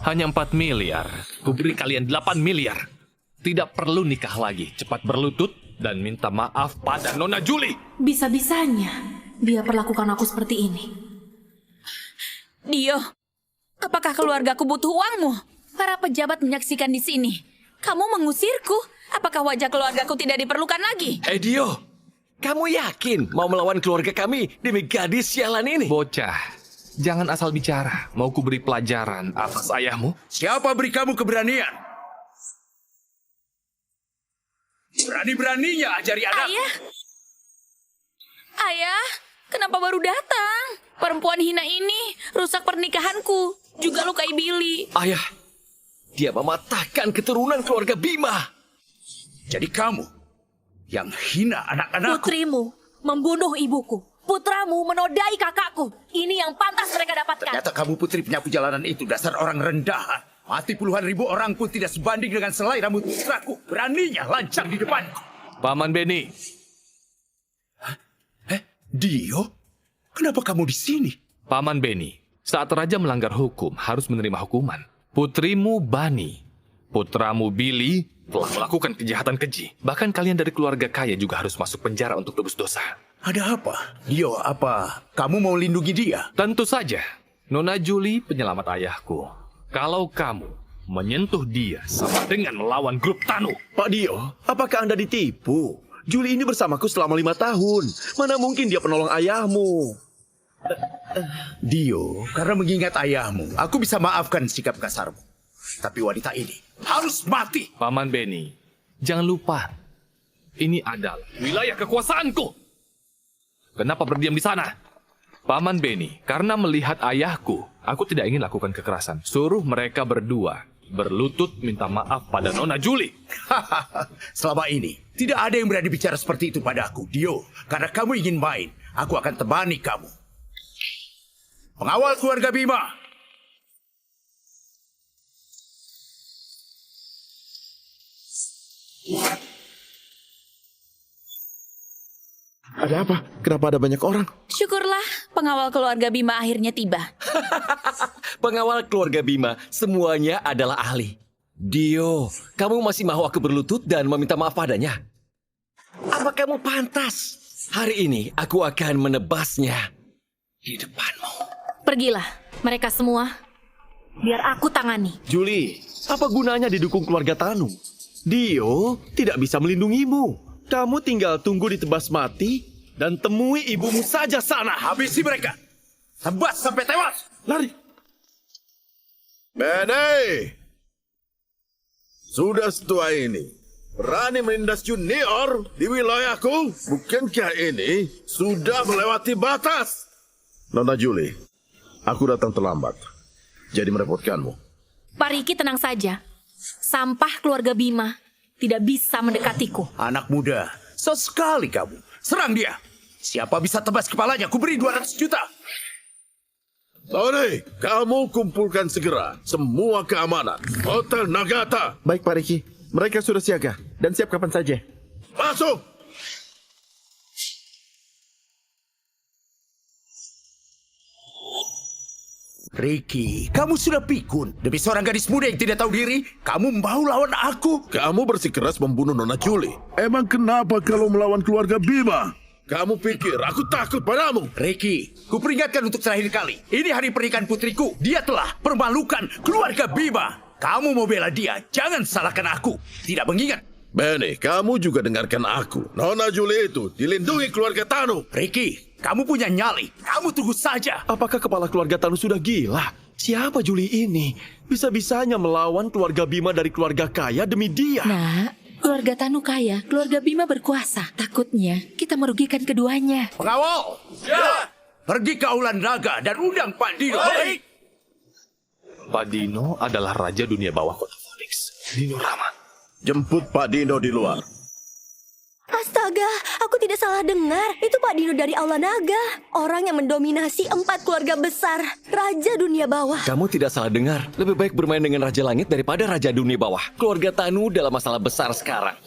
Hanya 4 miliar. Kuberi kalian 8 miliar. Tidak perlu nikah lagi. Cepat berlutut dan minta maaf pada Nona Julie. Bisa-bisanya dia perlakukan aku seperti ini. Dio, apakah keluargaku butuh uangmu? Para pejabat menyaksikan di sini. Kamu mengusirku? Apakah wajah keluargaku tidak diperlukan lagi? Dio, kamu yakin mau melawan keluarga kami demi gadis sialan ini? Bocah, jangan asal bicara. Mau kuberi pelajaran atas ayahmu? Siapa beri kamu keberanian? Berani-beraninya ajari anak. Ayah, kenapa baru datang? Perempuan hina ini rusak pernikahanku, juga lukai Billy. Ayah, Dia mematahkan keturunan keluarga Bima. Jadi kamu yang hina anak-anakku. Putrimu membunuh ibuku. Putramu menodai kakakku. Ini yang pantas mereka dapatkan. Ternyata kamu putri penyapu jalanan itu dasar orang rendahan. Mati puluhan ribu orang pun tidak sebanding dengan selai rambut putraku. Beraninya lancang di depanku. Paman Beni, Dio, kenapa kamu di sini? Paman Beni, saat raja melanggar hukum harus menerima hukuman. Putrimu Bani, putramu Billy telah melakukan kejahatan keji. Bahkan kalian dari keluarga kaya juga harus masuk penjara untuk tebus dosa. Ada apa? Dio, apa kamu mau lindungi dia? Tentu saja, Nona Julie penyelamat ayahku. Kalau kamu menyentuh dia sama dengan melawan grup Tanu. Pak Dio, apakah Anda ditipu? Julie ini bersamaku selama 5 tahun. Mana mungkin dia penolong ayahmu? Dio, karena mengingat ayahmu, aku bisa maafkan sikap kasarmu. Tapi wanita ini harus mati. Paman Beni, jangan lupa, ini adalah wilayah kekuasaanku. Kenapa berdiam di sana? Paman Beni, karena melihat ayahku, aku tidak ingin lakukan kekerasan. Suruh mereka berdua berlutut minta maaf pada Nona Julie. Selama ini, tidak ada yang berani bicara seperti itu padaku, Dio. Karena kamu ingin main, aku akan temani kamu. Pengawal keluarga Bima. Ada apa? Kenapa ada banyak orang? Syukurlah pengawal keluarga Bima akhirnya tiba. Pengawal keluarga Bima semuanya adalah ahli. Dio, kamu masih mau aku berlutut dan meminta maaf padanya? Apa kamu pantas? Hari ini aku akan menebasnya di depanmu. Pergilah mereka semua. Biar aku tangani. Julie, apa gunanya didukung keluarga Tanu? Dio tidak bisa melindungimu. Kamu tinggal tunggu ditebas mati dan temui ibumu saja sana. Habisi mereka. Tebas sampai tewas. Lari. Bene! Sudah setua ini, berani menindas junior di wilayahku? Bukankah ini sudah melewati batas? Nona Julie, aku datang terlambat. Jadi merepotkanmu. Pak Riki tenang saja. Sampah keluarga Bima tidak bisa mendekatiku. Anak muda, sesekali kamu. Serang dia. Siapa bisa tebas kepalanya, ku beri 200 juta. Tony, kamu kumpulkan segera semua keamanan Hotel Nagata. Baik Pak Riki, mereka sudah siaga dan siap kapan saja. Masuk! Ricky, kamu sudah pikun. Demi seorang gadis muda yang tidak tahu diri, kamu mau lawan aku? Kamu bersikeras membunuh Nona Julie. Emang kenapa kalau melawan keluarga Bima? Kamu pikir aku takut padamu? Ricky, ku peringatkan untuk terakhir kali. Ini hari pernikahan putriku. Dia telah permalukan keluarga Bima. Kamu mau bela dia, jangan salahkan aku. Tidak mengingat. Benny, kamu juga dengarkan aku. Nona Julie itu dilindungi keluarga Tanu. Ricky, kamu punya nyali. Kamu tunggu saja. Apakah kepala keluarga Tanu sudah gila? Siapa Julie ini? Bisa-bisanya melawan keluarga Bima dari keluarga kaya demi dia. Nak, keluarga Tanu kaya, keluarga Bima berkuasa. Takutnya kita merugikan keduanya. Pengawal! Ya! Pergi ke Aulan Naga dan undang Pak Dino. Baik! Pak Dino adalah raja dunia bawah kota Phoenix, Dino Rama. Jemput Pak Dino di luar. Astaga, aku tidak salah dengar. Itu Pak Dino dari Aula Naga. Orang yang mendominasi 4 keluarga besar. Raja dunia bawah. Kamu tidak salah dengar. Lebih baik bermain dengan Raja Langit daripada Raja Dunia Bawah. Keluarga Tanu dalam masalah besar sekarang.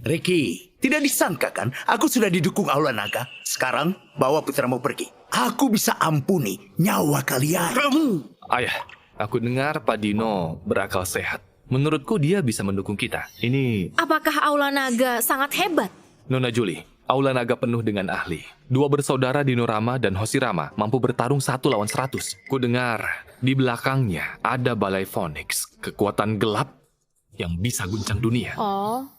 Ricky, tidak disangka kan? Aku sudah didukung Aula Naga. Sekarang, bawa putramu pergi. Aku bisa ampuni nyawa kalian. Kamu! Ayah, aku dengar Pak Dino berakal sehat. Menurutku dia bisa mendukung kita. Ini... Apakah Aula Naga sangat hebat? Nona Julie, Aula Naga penuh dengan ahli. 2 bersaudara Dino Rama dan Hoshi Rama mampu bertarung 1 lawan 100. Ku dengar di belakangnya ada balai Phoenix, kekuatan gelap yang bisa guncang dunia. Oh,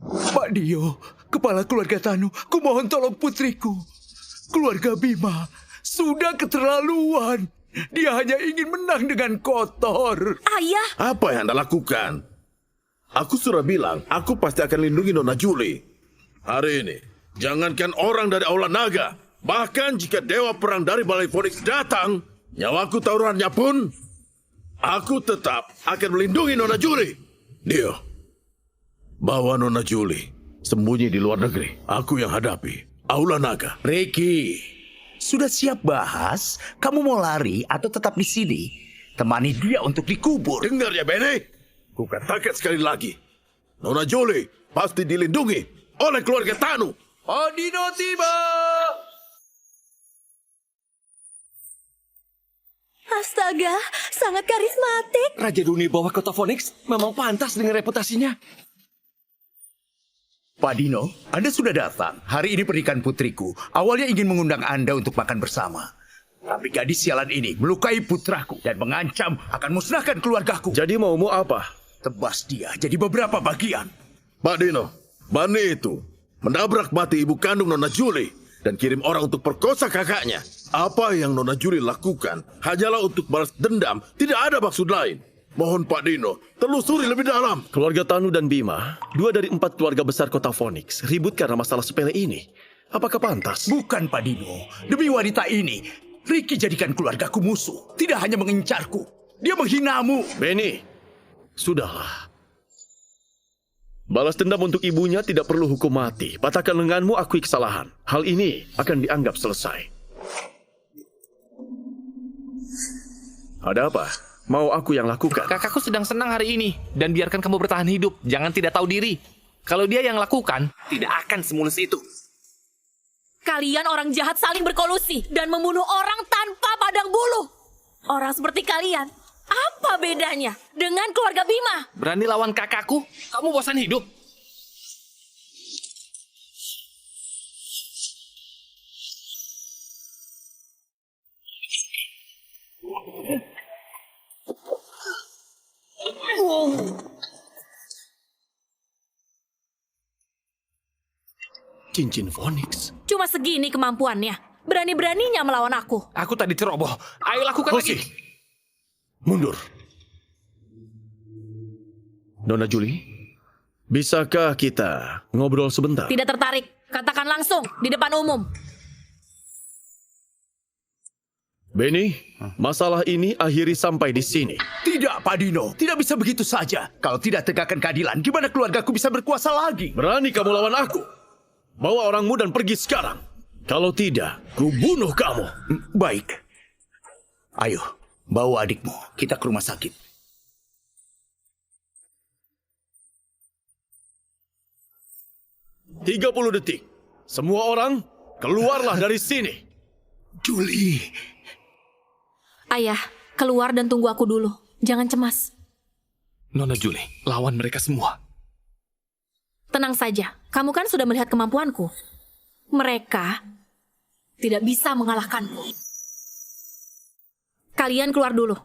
Pak Dio, kepala keluarga Tanu, ku mohon tolong putriku. Keluarga Bima sudah keterlaluan. Dia hanya ingin menang dengan kotor. ayah. Apa yang Anda lakukan? Aku sudah bilang, aku pasti akan lindungi Nona Julie. Hari ini, jangankan orang dari Aula Naga, bahkan jika Dewa Perang dari Balai Phoenix datang, nyawaku taruhannya pun Aku tetap akan melindungi Nona Julie. Dio, bawa Nona Julie sembunyi di luar negeri. Aku yang hadapi Aula Naga. Ricky, sudah siap bahas? Kamu mau lari atau tetap di sini? Temani dia untuk dikubur. Dengar ya, Benny. Ku katakan sekali lagi. Nona Julie pasti dilindungi oleh keluarga Tanu. Padino tiba! Astaga, sangat karismatik. Raja Dunia bawah kota Phoenix memang pantas dengan reputasinya. Pak Dino, Anda sudah datang. Hari ini pernikahan putriku. Awalnya ingin mengundang Anda untuk makan bersama. Tapi gadis sialan ini melukai putraku dan mengancam akan musnahkan keluargaku. Jadi maumu apa? Tebas dia jadi beberapa bagian. Pak Dino, Bani itu menabrak mati ibu kandung Nona Julie dan kirim orang untuk perkosa kakaknya. Apa yang Nona Julie lakukan hanyalah untuk balas dendam, tidak ada maksud lain. Mohon Pak Dino, telusuri lebih dalam. Keluarga Tanu dan Bima, 2 dari 4 keluarga besar kota Phoenix, ribut karena masalah sepele ini. Apakah pantas? Bukan Pak Dino. Demi wanita ini, Ricky jadikan keluargaku musuh. Tidak hanya mengincarku, dia menghinamu. Benny, sudahlah. Balas dendam untuk ibunya tidak perlu hukum mati. Patahkan lenganmu, akui kesalahan. Hal ini akan dianggap selesai. Ada apa? Mau aku yang lakukan? Kakakku sedang senang hari ini, dan biarkan kamu bertahan hidup. Jangan tidak tahu diri. Kalau dia yang lakukan, tidak akan semulus itu. Kalian orang jahat saling berkolusi dan membunuh orang tanpa padang bulu. Orang seperti kalian, apa bedanya dengan keluarga Bima? Berani lawan kakakku? Kamu bosan hidup? Cincin Phoenix. Cuma segini kemampuannya. Berani-beraninya melawan aku. Aku tadi ceroboh. Ayo lakukan Hoshi, lagi. mundur. Nona Julie, bisakah kita ngobrol sebentar? Tidak tertarik. Katakan langsung di depan umum. Benny, masalah ini akhiri sampai di sini. Tidak, Pak Dino. Tidak bisa begitu saja. Kalau tidak tegakkan keadilan, gimana keluargaku bisa berkuasa lagi? Berani kamu lawan aku? Bawa orangmu dan pergi sekarang. Kalau tidak, ku bunuh kamu. Baik. Ayo, bawa adikmu. Kita ke rumah sakit. "30 detik. Semua orang, keluarlah dari sini." Julie. Ayah, keluar dan tunggu aku dulu. Jangan cemas. Nona Julie, lawan mereka semua. Tenang saja. Kamu kan sudah melihat kemampuanku. Mereka tidak bisa mengalahkanku. Kalian keluar dulu.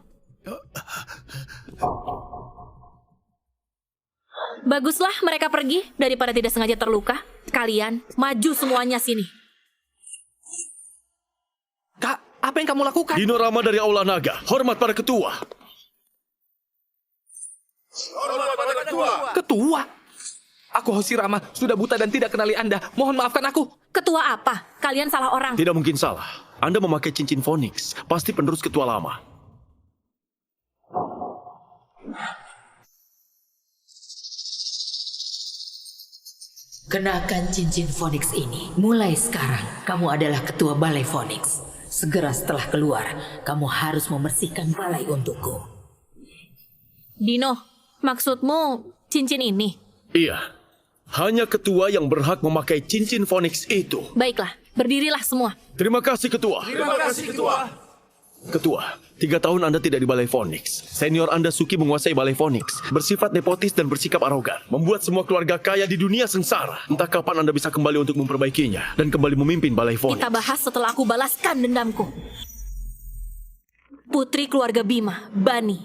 Baguslah mereka pergi daripada tidak sengaja terluka. Kalian maju semuanya sini. Kak, apa yang kamu lakukan? Dino Rama dari Aula Naga, hormat pada ketua. Ketua? Aku Hoshi Rama, sudah buta dan tidak kenali Anda. Mohon maafkan aku. Ketua apa? Kalian salah orang. Tidak mungkin salah. Anda memakai cincin Phoenix, pasti penerus ketua lama. Kenakan cincin Phoenix ini. Mulai sekarang, kamu adalah ketua balai Phoenix. Segera setelah keluar, kamu harus membersihkan balai untukku. Dino, maksudmu cincin ini? Iya. Hanya ketua yang berhak memakai cincin Phoenix itu. Baiklah, berdirilah semua. Terima kasih, ketua. Terima kasih, Ketua. Ketua, 3 tahun Anda tidak di balai Phoenix. Senior Anda Suki menguasai balai Phoenix. Bersifat nepotis dan bersikap arogan. Membuat semua keluarga kaya di dunia sengsara. Entah kapan Anda bisa kembali untuk memperbaikinya. Dan kembali memimpin balai Phoenix. Kita bahas setelah aku balaskan dendamku. Putri keluarga Bima, Bani,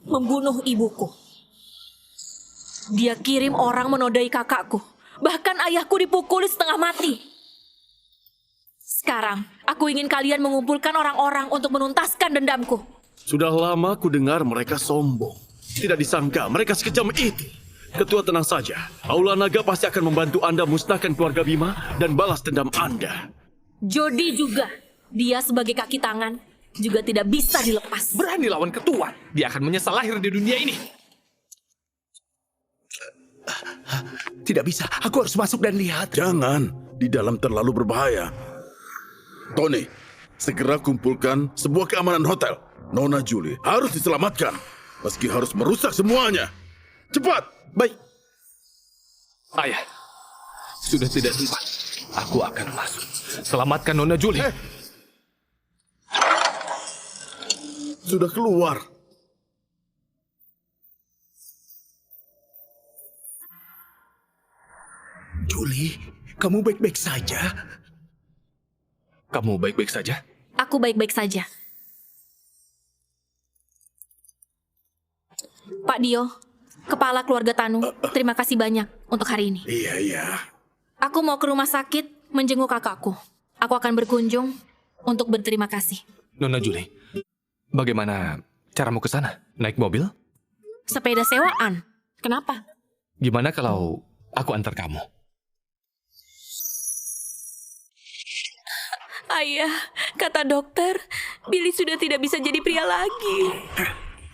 membunuh ibuku. Dia kirim orang menodai kakakku. Bahkan ayahku dipukuli setengah mati. Sekarang, aku ingin kalian mengumpulkan orang-orang untuk menuntaskan dendamku. Sudah lama ku dengar mereka sombong. Tidak disangka mereka sekejam itu. Ketua, tenang saja. Aula Naga pasti akan membantu Anda musnahkan keluarga Bima dan balas dendam Anda. Jody juga. Dia sebagai kaki tangan juga tidak bisa dilepas. Berani lawan ketua, dia akan menyesal lahir di dunia ini. Tidak bisa, aku harus masuk dan lihat. Jangan, di dalam terlalu berbahaya. Tony, segera kumpulkan sebuah keamanan hotel. Nona Julie harus diselamatkan, meski harus merusak semuanya. Cepat! Baik. Ayah, sudah tidak sempat. Aku akan masuk. Selamatkan Nona Julie. Sudah keluar. Julie, kamu baik-baik saja? Kamu baik-baik saja? Aku baik-baik saja. Pak Dio, kepala keluarga Tanu, terima kasih banyak untuk hari ini. Iya. Aku mau ke rumah sakit menjenguk kakakku. Aku akan berkunjung untuk berterima kasih. Nona Julie, bagaimana caramu ke sana? Naik mobil? Sepeda sewaan. Kenapa? Gimana kalau aku antar kamu? Ayah, kata dokter, Billy sudah tidak bisa jadi pria lagi.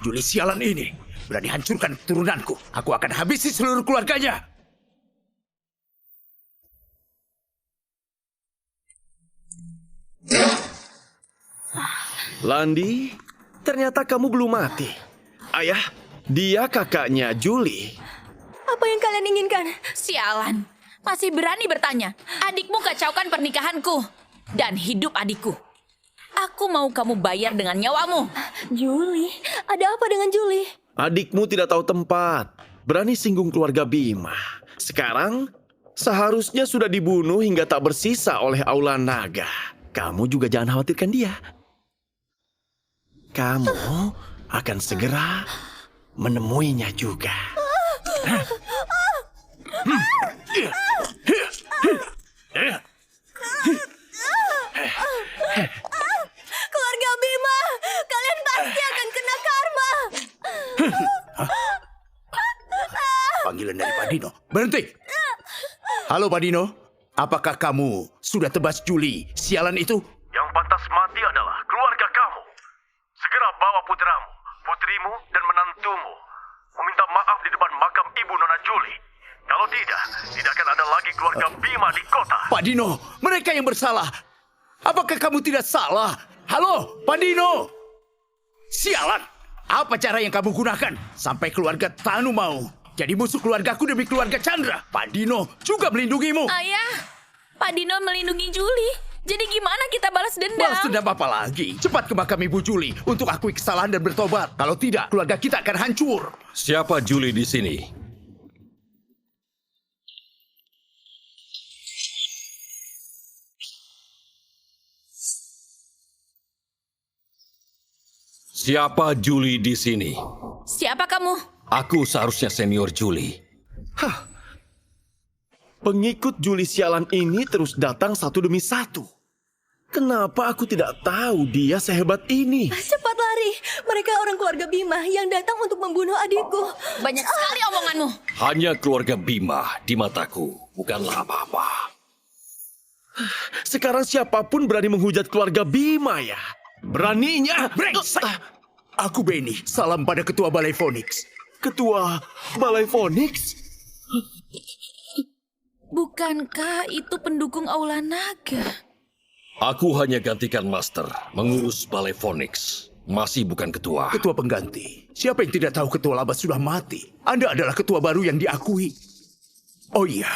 Julie sialan ini berani hancurkan keturunanku. Aku akan habisi seluruh keluarganya. Landi, ternyata kamu belum mati. Ayah, dia kakaknya Julie. Apa yang kalian inginkan? Sialan, masih berani bertanya. Adikmu kacaukan pernikahanku dan hidup adikku. Aku mau kamu bayar dengan nyawamu. Julie, ada apa dengan Julie? Adikmu tidak tahu tempat. Berani singgung keluarga Bima. Sekarang, seharusnya sudah dibunuh hingga tak bersisa oleh Aula Naga. Kamu juga jangan khawatirkan dia. Kamu akan segera menemuinya juga. Keluarga Bima, kalian pasti akan kena karma. Panggilan dari Pak Dino. Berhenti. Halo Pak Dino, apakah kamu sudah tebas Julie sialan itu? Yang pantas mati adalah keluarga kamu. Segera bawa putramu, putrimu, dan menantumu. Meminta maaf di depan makam ibu Nona Julie. Kalau tidak akan ada lagi keluarga Bima di kota. Pak Dino, mereka yang bersalah. Apakah kamu tidak salah? Halo, Pak Dino. Sialan. Apa cara yang kamu gunakan sampai keluarga Tanu mau jadi musuh keluargaku demi keluarga Chandra? Pak Dino juga melindungimu. Ayah, Pak Dino melindungi Julie. Jadi gimana kita balas dendam? Balas dendam apa lagi? Cepat ke makam Ibu Julie untuk akui kesalahan dan bertobat. Kalau tidak, keluarga kita akan hancur. Siapa Julie di sini? Siapa Julie di sini? Siapa kamu? Aku seharusnya senior Julie. Pengikut Julie sialan ini terus datang satu demi satu. Kenapa aku tidak tahu dia sehebat ini? Cepat lari, mereka orang keluarga Bima yang datang untuk membunuh adikku. Banyak sekali omonganmu. Hanya keluarga Bima di mataku, bukanlah apa-apa. Sekarang siapapun berani menghujat keluarga Bima ya? Beraninya? Brengsek! Aku Benny, salam pada ketua Balai Phoenix. Ketua Balai Phoenix? Bukankah itu pendukung Aula Naga? Aku hanya gantikan master, mengurus Balai Phoenix. Masih bukan ketua. Ketua pengganti. Siapa yang tidak tahu ketua laba sudah mati? Anda adalah ketua baru yang diakui. Oh iya,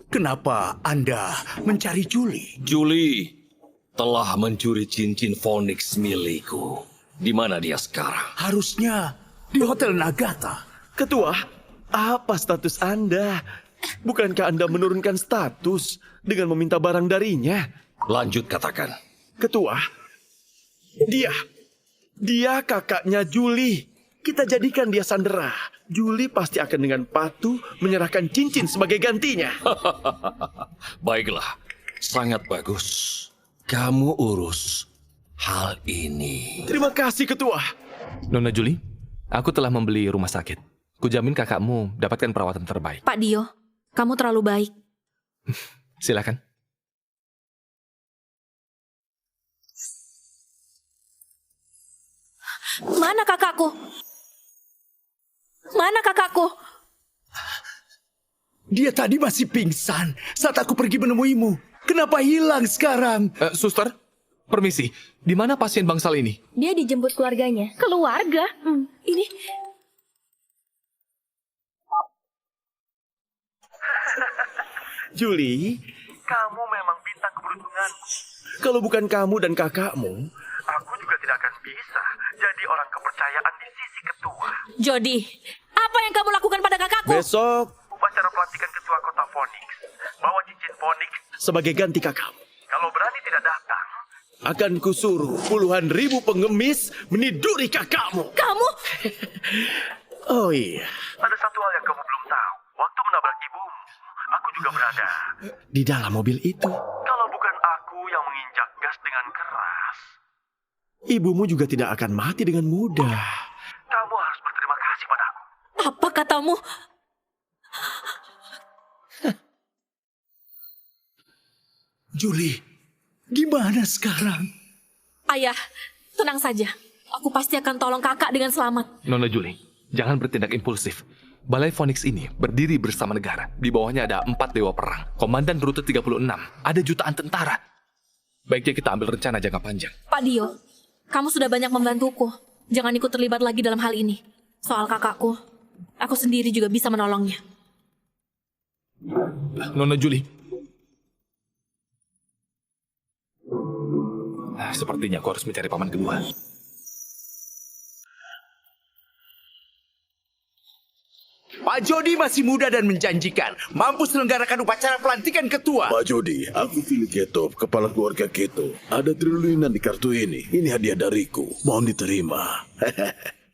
kenapa Anda mencari Julie? Julie telah mencuri cincin Phoenix milikku. Di mana dia sekarang? Harusnya di Hotel Nagata. Ketua, apa status Anda? Bukankah Anda menurunkan status dengan meminta barang darinya? Lanjut katakan. Ketua, dia kakaknya Julie. Kita jadikan dia sandera. Julie pasti akan dengan patuh menyerahkan cincin sebagai gantinya. Baiklah, sangat bagus. Kamu urus hal ini. Terima kasih, Ketua. Nona Julie, aku telah membeli rumah sakit. Kujamin kakakmu dapatkan perawatan terbaik. Pak Dio, kamu terlalu baik. Silakan. Mana kakakku? Mana kakakku? Dia tadi masih pingsan saat aku pergi menemuimu. Kenapa hilang sekarang? Suster, permisi. Di mana pasien bangsal ini? Dia dijemput keluarganya. Keluarga? Ini Julie, Kamu memang bintang keberuntunganku. kalau bukan kamu dan kakakmu, Aku juga tidak akan bisa jadi orang kepercayaan di sisi ketua. Jody, apa yang kamu lakukan pada kakakku? besok Upacara pelantikan ketua kota Phoenix. Bawa cincin Phoenix. sebagai ganti kakakmu, Kalau berani tidak datang, akan kusuruh puluhan ribu pengemis meniduri kakakmu. Kamu? Oh iya, ada satu hal yang kamu belum tahu. Waktu menabrak ibumu, aku juga berada. di dalam mobil itu, Kalau bukan aku yang menginjak gas dengan keras, ibumu juga tidak akan mati dengan mudah. kamu harus berterima kasih padaku. Apa katamu? Julie, gimana sekarang? Ayah, tenang saja. Aku pasti akan tolong kakak dengan selamat. Nona Julie, jangan bertindak impulsif. Balai Phoenix ini berdiri bersama negara. Di bawahnya ada 4 dewa perang, komandan rute 36, ada jutaan tentara. Baiknya kita ambil rencana jangka panjang. Pak Dio, kamu sudah banyak membantuku. Jangan ikut terlibat lagi dalam hal ini. Soal kakakku, aku sendiri juga bisa menolongnya. Nona Julie. Sepertinya aku harus mencari paman kedua. Pak Jody masih muda dan menjanjikan. Mampu selenggarakan upacara pelantikan ketua. Pak Jody, aku Philip Keto, kepala keluarga Keto. Ada triliunan di kartu ini. Ini hadiah dariku. Mohon diterima.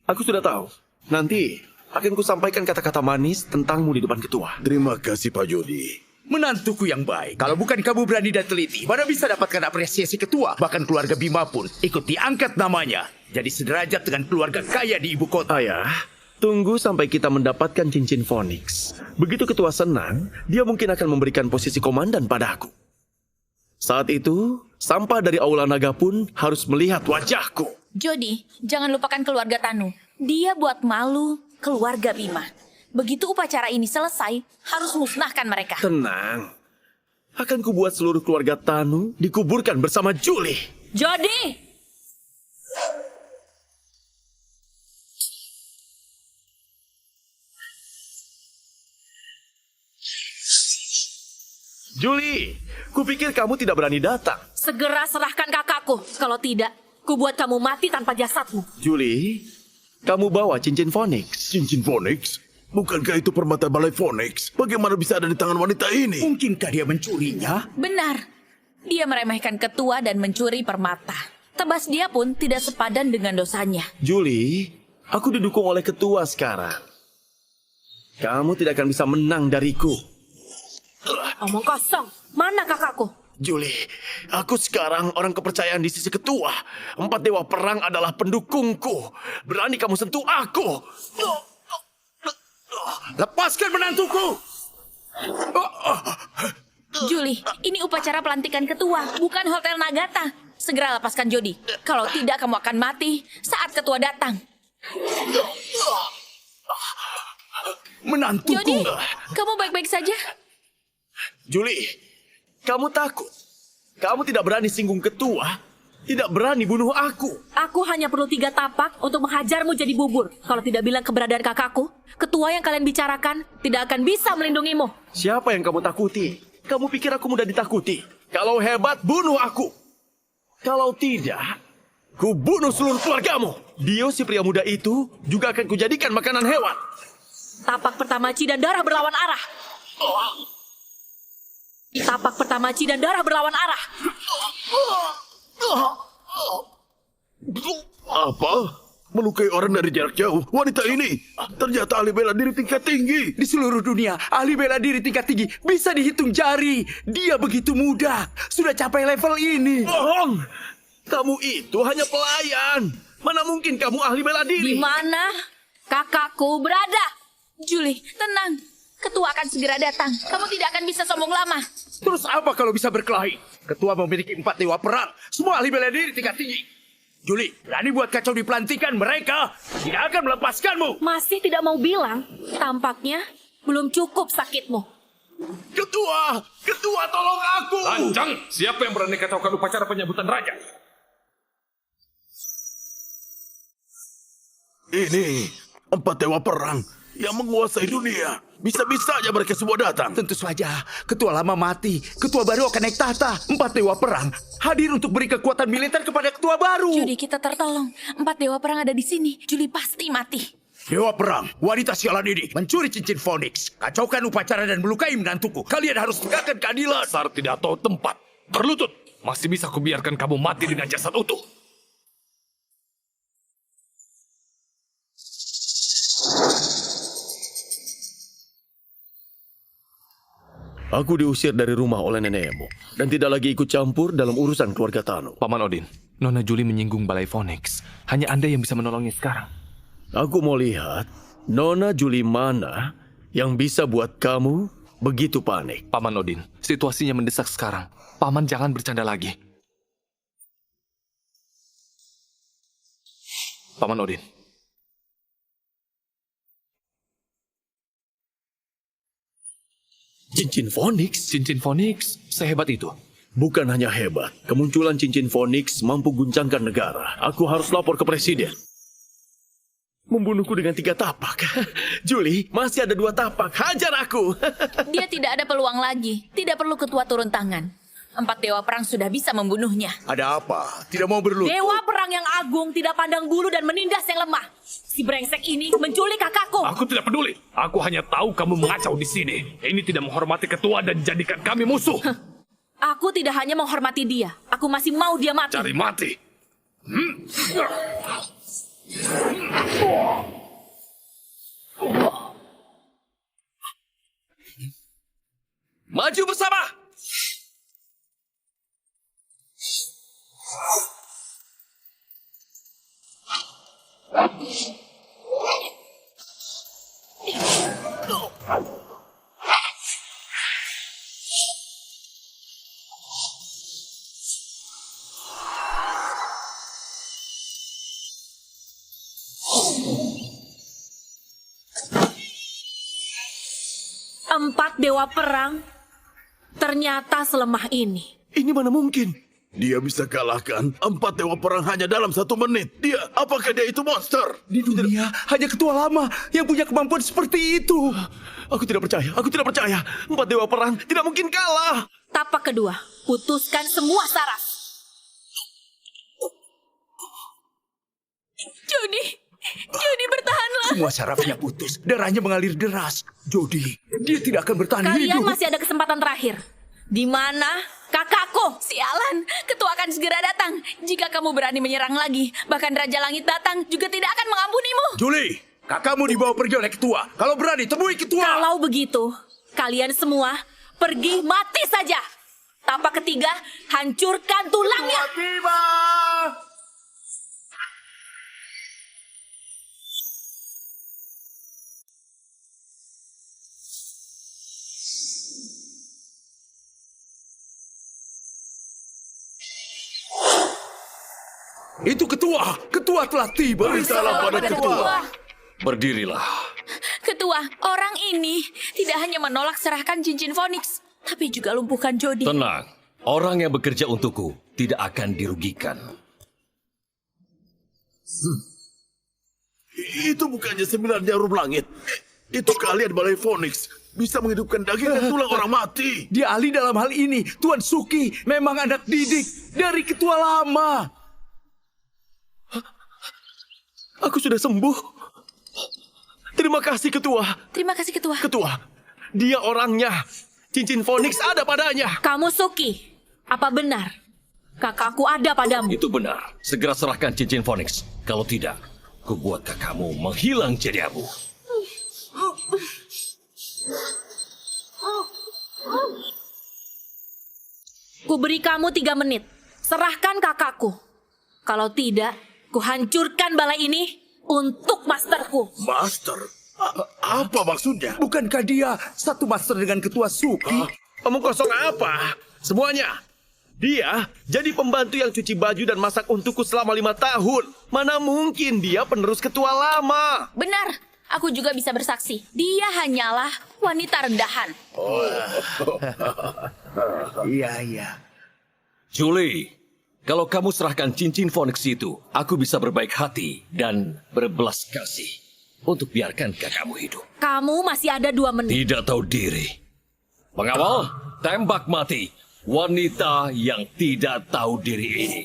Aku sudah tahu. Nanti akan kusampaikan kata-kata manis tentangmu di depan ketua. Terima kasih Pak Jody. Menantuku yang baik. Kalau bukan kamu berani dan teliti, mana bisa dapatkan apresiasi ketua. Bahkan keluarga Bima pun ikut diangkat namanya. Jadi sederajat dengan keluarga kaya di ibu kota. Ayah, tunggu sampai kita mendapatkan cincin Phoenix. Begitu ketua senang, dia mungkin akan memberikan posisi komandan padaku. Saat itu, sampah dari aula naga pun harus melihat wajahku. Jody, jangan lupakan keluarga Tanu. Dia buat malu keluarga Bima. Begitu upacara ini selesai, harus musnahkan mereka. Tenang. Akan kubuat seluruh keluarga Tanu dikuburkan bersama Julie. Jody! Julie, kupikir kamu tidak berani datang. Segera serahkan kakakku. Kalau tidak, kubuat kamu mati tanpa jasadmu. Julie, kamu bawa cincin Phoenix. Cincin Phoenix? Bukankah itu permata balai Phoenix? Bagaimana bisa ada di tangan wanita ini? Mungkinkah dia mencurinya? Benar. Dia meremehkan ketua dan mencuri permata. Tebas dia pun tidak sepadan dengan dosanya. Julie, aku didukung oleh ketua sekarang. Kamu tidak akan bisa menang dariku. Omong kosong. Mana kakakku? Julie, aku sekarang orang kepercayaan di sisi ketua. 4 dewa perang adalah pendukungku. Berani kamu sentuh aku? Lepaskan menantuku! Julie, ini upacara pelantikan ketua, bukan Hotel Nagata. Segera lepaskan Jody. Kalau tidak, kamu akan mati saat ketua datang. Menantuku! Jody, kamu baik-baik saja? Julie, kamu takut? Kamu tidak berani singgung ketua? Tidak berani bunuh aku? Aku hanya perlu 3 tapak untuk menghajarmu jadi bubur. Kalau tidak bilang keberadaan kakakku, ketua yang kalian bicarakan tidak akan bisa melindungimu. Siapa yang kamu takuti? Kamu pikir aku mudah ditakuti? Kalau hebat, bunuh aku. Kalau tidak, ku bunuh seluruh keluargamu. Dio si pria muda itu juga akan kujadikan makanan hewan. Tapak pertama Ci dan darah berlawan arah. Tapak pertama Ci dan darah berlawan arah. Apa? Melukai orang dari jarak jauh? Wanita ini ternyata ahli bela diri tingkat tinggi. Di seluruh dunia, ahli bela diri tingkat tinggi bisa dihitung jari. Dia begitu muda, sudah capai level ini. Bohong! Kamu itu hanya pelayan. Mana mungkin kamu ahli bela diri? Di mana kakakku berada? Julie, tenang. Ketua akan segera datang. Kamu tidak akan bisa sombong lama. Terus apa kalau bisa berkelahi? Ketua memiliki 4 dewa perang, semua ahli bela diri tingkat tinggi. Juli, berani buat kacau di pelantikan mereka. Tidak akan melepaskanmu. Masih tidak mau bilang? Tampaknya belum cukup sakitmu. Ketua tolong aku. Lancang, siapa yang berani kacaukan upacara penyambutan raja? Ini 4 dewa perang yang menguasai dunia. Bisa-bisanya mereka semua datang. Tentu saja, ketua lama mati. Ketua baru akan naik tahta. 4 dewa perang hadir untuk beri kekuatan militer kepada ketua baru. Juli, kita tertolong. 4 dewa perang ada di sini. Juli pasti mati. Dewa perang, wanita sialan ini mencuri cincin Phoenix, kacaukan upacara dan melukai menantuku. Kalian harus tegakkan keadilan. Dasar tidak tahu tempat. Berlutut. Masih bisa kubiarkan kamu mati dengan jasad utuh. Aku diusir dari rumah oleh nenekmu dan tidak lagi ikut campur dalam urusan keluarga Tano. Paman Odin, Nona Juli menyinggung balai Phoenix. Hanya Anda yang bisa menolongnya sekarang. Aku mau lihat Nona Juli mana yang bisa buat kamu begitu panik. Paman Odin, situasinya mendesak sekarang. Paman jangan bercanda lagi. Paman Odin. Cincin Phoenix? Cincin Phoenix sehebat itu? Bukan hanya hebat, kemunculan cincin Phoenix mampu guncangkan negara. Aku harus lapor ke presiden. Membunuhku dengan 3 tapak. Juli, masih ada 2 tapak. Hajar aku. Dia tidak ada peluang lagi. Tidak perlu ketua turun tangan. 4 dewa perang sudah bisa membunuhnya. Ada apa? Tidak mau berlutut. Dewa perang yang agung tidak pandang bulu dan menindas yang lemah. Si brengsek ini menculik kakakku. Aku tidak peduli. Aku hanya tahu kamu mengacau di sini. Ini tidak menghormati ketua dan jadikan kami musuh. Aku tidak hanya menghormati dia. Aku masih mau dia mati. Cari mati. Maju bersama! Empat dewa perang ternyata selemah ini. Ini mana mungkin? Dia bisa kalahkan 4 dewa perang hanya dalam 1 menit. Apakah dia itu monster? Di dunia hanya ketua lama yang punya kemampuan seperti itu. Aku tidak percaya. 4 dewa perang tidak mungkin kalah. Tapak kedua, putuskan semua saraf. Jody bertahanlah. Semua sarafnya putus, darahnya mengalir deras. Jody, dia tidak akan bertahan Kalian hidup. masih ada kesempatan terakhir. Di mana kakakku? Sialan, ketua akan segera datang. Jika kamu berani menyerang lagi, bahkan Raja Langit datang juga tidak akan mengampunimu. Juli, kakakmu dibawa pergi oleh ketua. Kalau berani, temui ketua. Kalau begitu, kalian semua pergi mati saja. Tapak ketiga, hancurkan tulangnya. Tiba. Itu ketua. Ketua telah tiba. Beritalah pada ketua. Berdirilah. Ketua, orang ini tidak hanya menolak serahkan cincin Phoenix, tapi juga lumpuhkan Jody. Tenang. Orang yang bekerja untukku tidak akan dirugikan. Itu bukannya 9 jarum langit. Itu kalian balai Phoenix. Bisa menghidupkan daging dan tulang orang mati. Dia ahli dalam hal ini. Tuan Suki memang anak didik dari ketua lama. Aku sudah sembuh. Terima kasih, Ketua. Terima kasih, Ketua. Ketua, dia orangnya. Cincin Phoenix ada padanya. Kamu Suki, apa benar kakakku ada padamu? Itu benar. Segera serahkan cincin Phoenix. Kalau tidak, ku buat kakakmu menghilang jadi abu. Ku beri kamu 3 menit. Serahkan kakakku. Kalau tidak, ku hancurkan balai ini untuk masterku. Master? Apa maksudnya? Bukankah dia satu master dengan ketua Suki? Omong kosong apa? Semuanya. Dia jadi pembantu yang cuci baju dan masak untukku selama 5 tahun. Mana mungkin dia penerus ketua lama? Benar, aku juga bisa bersaksi. Dia hanyalah wanita rendahan. Iya. Julie, kalau kamu serahkan cincin Phoenix itu, aku bisa berbaik hati dan berbelas kasih untuk biarkan kakakmu hidup. Kamu masih ada 2 menit. Tidak tahu diri. Pengawal, tembak mati wanita yang tidak tahu diri ini.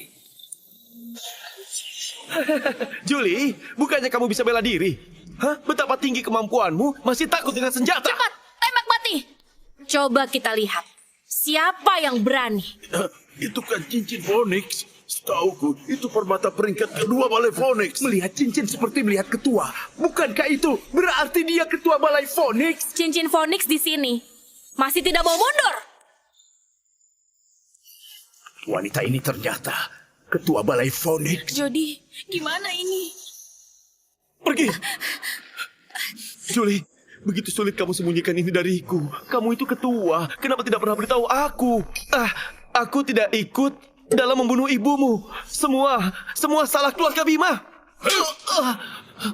Julie, bukannya kamu bisa bela diri? Hah? Betapa tinggi kemampuanmu, masih takut dengan senjata? Cepat, tembak mati. Coba kita lihat. Siapa yang berani? Itu kan cincin Phoenix. Setauku, itu permata peringkat kedua Balai Phoenix. Melihat cincin seperti melihat ketua. Bukankah itu berarti dia ketua Balai Phoenix? Cincin Phoenix di sini. Masih tidak mau mundur. Wanita ini ternyata ketua Balai Phoenix. Jody, gimana ini? Pergi! Julie, begitu sulit kamu sembunyikan ini dariku. Kamu itu ketua, kenapa tidak pernah beritahu aku? Aku tidak ikut dalam membunuh ibumu. Semua salah keluarga Bima.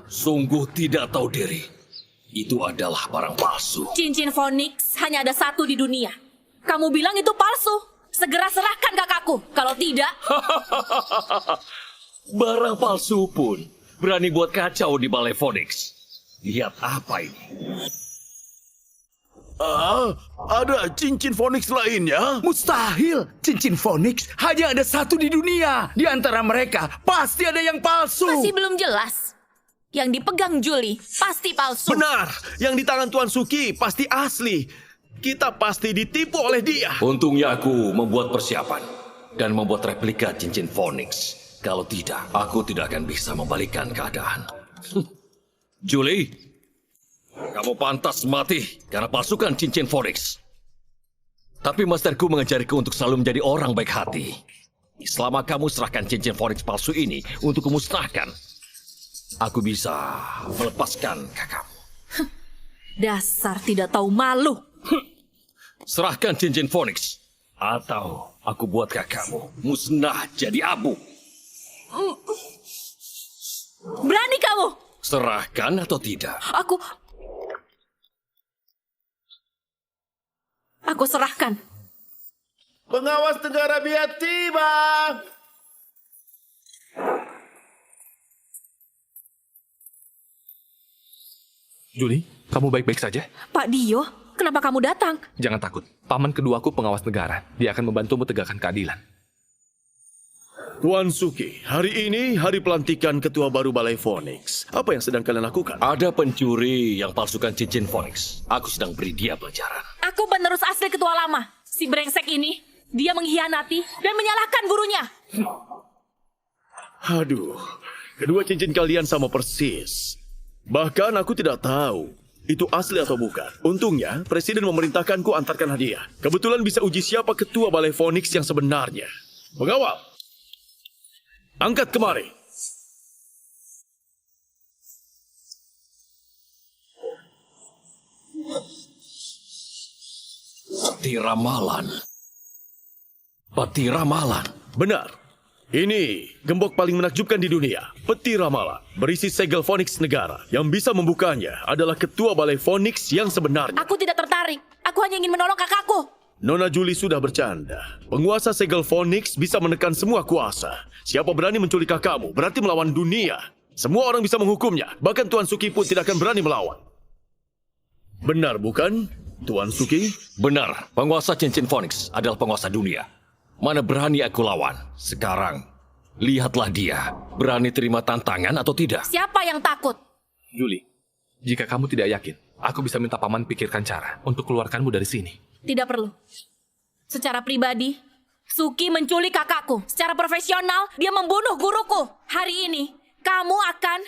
Sungguh tidak tahu diri. Itu adalah barang palsu. Cincin Phoenix hanya ada 1 di dunia. Kamu bilang itu palsu. Segera serahkan kakakku. Kalau tidak... Barang palsu pun berani buat kacau di Balai Phoenix. Lihat apa ini. Ada cincin Phoenix lainnya? Mustahil. Cincin Phoenix hanya ada 1 di dunia. Di antara mereka pasti ada yang palsu. Masih belum jelas. Yang dipegang Julie pasti palsu. Benar, yang di tangan Tuan Suki pasti asli. Kita pasti ditipu oleh dia. Untungnya aku membuat persiapan dan membuat replika cincin Phoenix. Kalau tidak, aku tidak akan bisa membalikkan keadaan. Julie, kamu pantas mati karena palsukan cincin Phoenix. Tapi masterku mengajariku untuk selalu menjadi orang baik hati. Selama kamu serahkan cincin Phoenix palsu ini untuk kumusnahkan, aku bisa melepaskan kakakmu. Dasar tidak tahu malu. Serahkan cincin Phoenix, atau aku buat kakakmu musnah jadi abu. Berani kamu? Serahkan atau tidak? Aku serahkan. Pengawas negara biar tiba. Julie, kamu baik-baik saja? Pak Dio, kenapa kamu datang? Jangan takut. Paman keduaku pengawas negara. Dia akan membantumu tegakkan keadilan. Tuan Suki, hari ini hari pelantikan ketua baru Balai Phoenix. Apa yang sedang kalian lakukan? Ada pencuri yang palsukan cincin Phoenix. Aku sedang beri dia pelajaran. Aku penerus asli ketua lama. Si brengsek ini, dia mengkhianati dan menyalahkan gurunya. Aduh, kedua cincin kalian sama persis. Bahkan aku tidak tahu itu asli atau bukan. Untungnya, Presiden memerintahkanku antarkan hadiah. Kebetulan bisa uji siapa ketua Balai Phoenix yang sebenarnya. Pengawal, angkat kemari. Peti ramalan. Peti ramalan. Benar. Ini gembok paling menakjubkan di dunia. Peti ramalan berisi segel Phoenix negara. Yang bisa membukanya adalah ketua Balai Phoenix yang sebenarnya. Aku tidak tertarik. Aku hanya ingin menolong kakakku. Nona Julie sudah bercanda. Penguasa segel Phoenix bisa menekan semua kuasa. Siapa berani menculik kakakmu berarti melawan dunia. Semua orang bisa menghukumnya. Bahkan Tuan Suki pun tidak akan berani melawan. Benar bukan, Tuan Suki? Benar, penguasa cincin Phoenix adalah penguasa dunia. Mana berani aku lawan? Sekarang, lihatlah dia. Berani terima tantangan atau tidak? Siapa yang takut? Julie, jika kamu tidak yakin, aku bisa minta paman pikirkan cara untuk keluarkanmu dari sini. Tidak perlu. Secara pribadi, Suki menculik kakakku. Secara profesional, dia membunuh guruku. Hari ini, kamu akan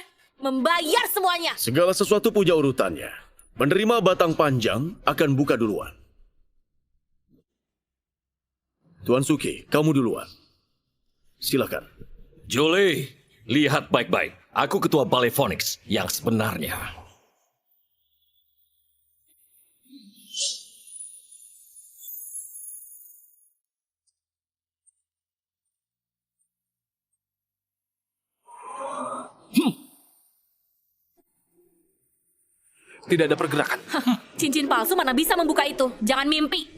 membayar semuanya. Segala sesuatu punya urutannya. Menerima batang panjang akan buka duluan. Tuan Suki, kamu duluan. Silakan. Julie, lihat baik-baik. Aku ketua Balai Phoenix yang sebenarnya. Tidak ada pergerakan. Cincin palsu mana bisa membuka itu? Jangan mimpi.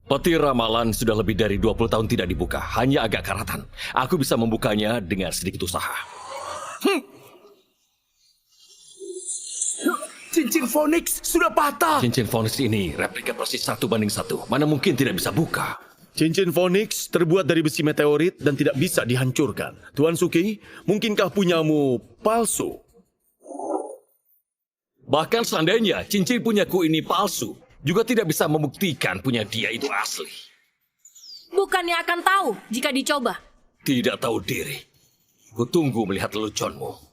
Peti ramalan sudah lebih dari 20 tahun tidak dibuka, hanya agak karatan. Aku bisa membukanya dengan sedikit usaha. Cincin Phoenix sudah patah. Cincin Phoenix ini replika persis 1:1. Mana mungkin tidak bisa buka? Cincin Phoenix terbuat dari besi meteorit dan tidak bisa dihancurkan. Tuan Suki, mungkinkah punyamu palsu? Bahkan seandainya cincin punyaku ini palsu, juga tidak bisa membuktikan punya dia itu asli. Bukannya akan tahu jika dicoba. Tidak tahu diri. Kutunggu melihat leluconmu.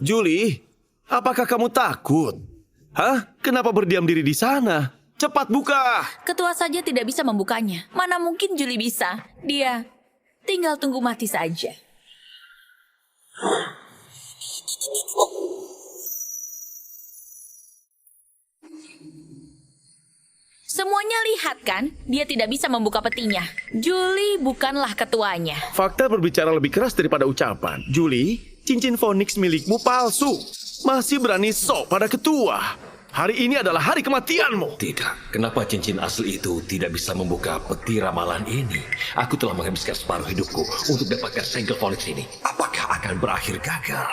Julie, apakah kamu takut? Hah? Kenapa berdiam diri di sana? Cepat buka! Ketua saja tidak bisa membukanya. Mana mungkin Julie bisa? Dia tinggal tunggu mati saja. Semuanya lihat kan? Dia tidak bisa membuka petinya. Julie bukanlah ketuanya. Fakta berbicara lebih keras daripada ucapan. Julie, cincin Phoenix milikmu palsu. Masih berani sok pada ketua. Hari ini adalah hari kematianmu. Tidak. Kenapa cincin asli itu tidak bisa membuka peti ramalan ini? Aku telah menghabiskan separuh hidupku untuk dapatkan segel Phoenix ini. Apakah akan berakhir gagal?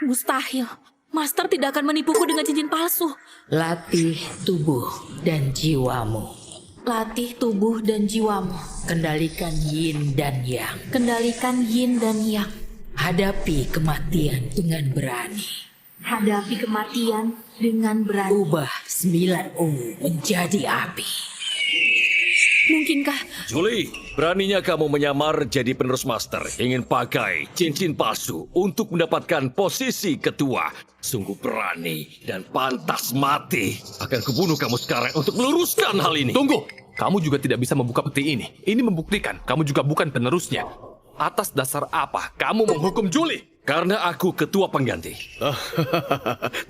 Mustahil. Master tidak akan menipuku dengan cincin palsu. Latih tubuh dan jiwamu. Latih tubuh dan jiwamu. Kendalikan yin dan yang. Kendalikan yin dan yang. Hadapi kematian dengan berani. Hadapi kematian dengan berani. Ubah 9 ungu menjadi api. Mungkinkah? Julie, beraninya kamu menyamar jadi penerus master. Ingin pakai cincin palsu untuk mendapatkan posisi ketua. Sungguh berani dan pantas mati. Akan kubunuh kamu sekarang untuk meluruskan hal ini. Tunggu! Kamu juga tidak bisa membuka peti ini. Ini membuktikan kamu juga bukan penerusnya. Atas dasar apa kamu menghukum Julie? Karena aku ketua pengganti.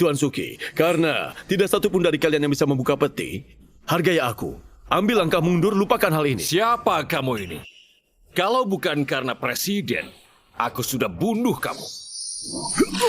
Tuan Suki, karena tidak satu pun dari kalian yang bisa membuka peti, hargai aku. Ambil langkah mundur, lupakan hal ini. Siapa kamu ini? Kalau bukan karena presiden, aku sudah bunuh kamu.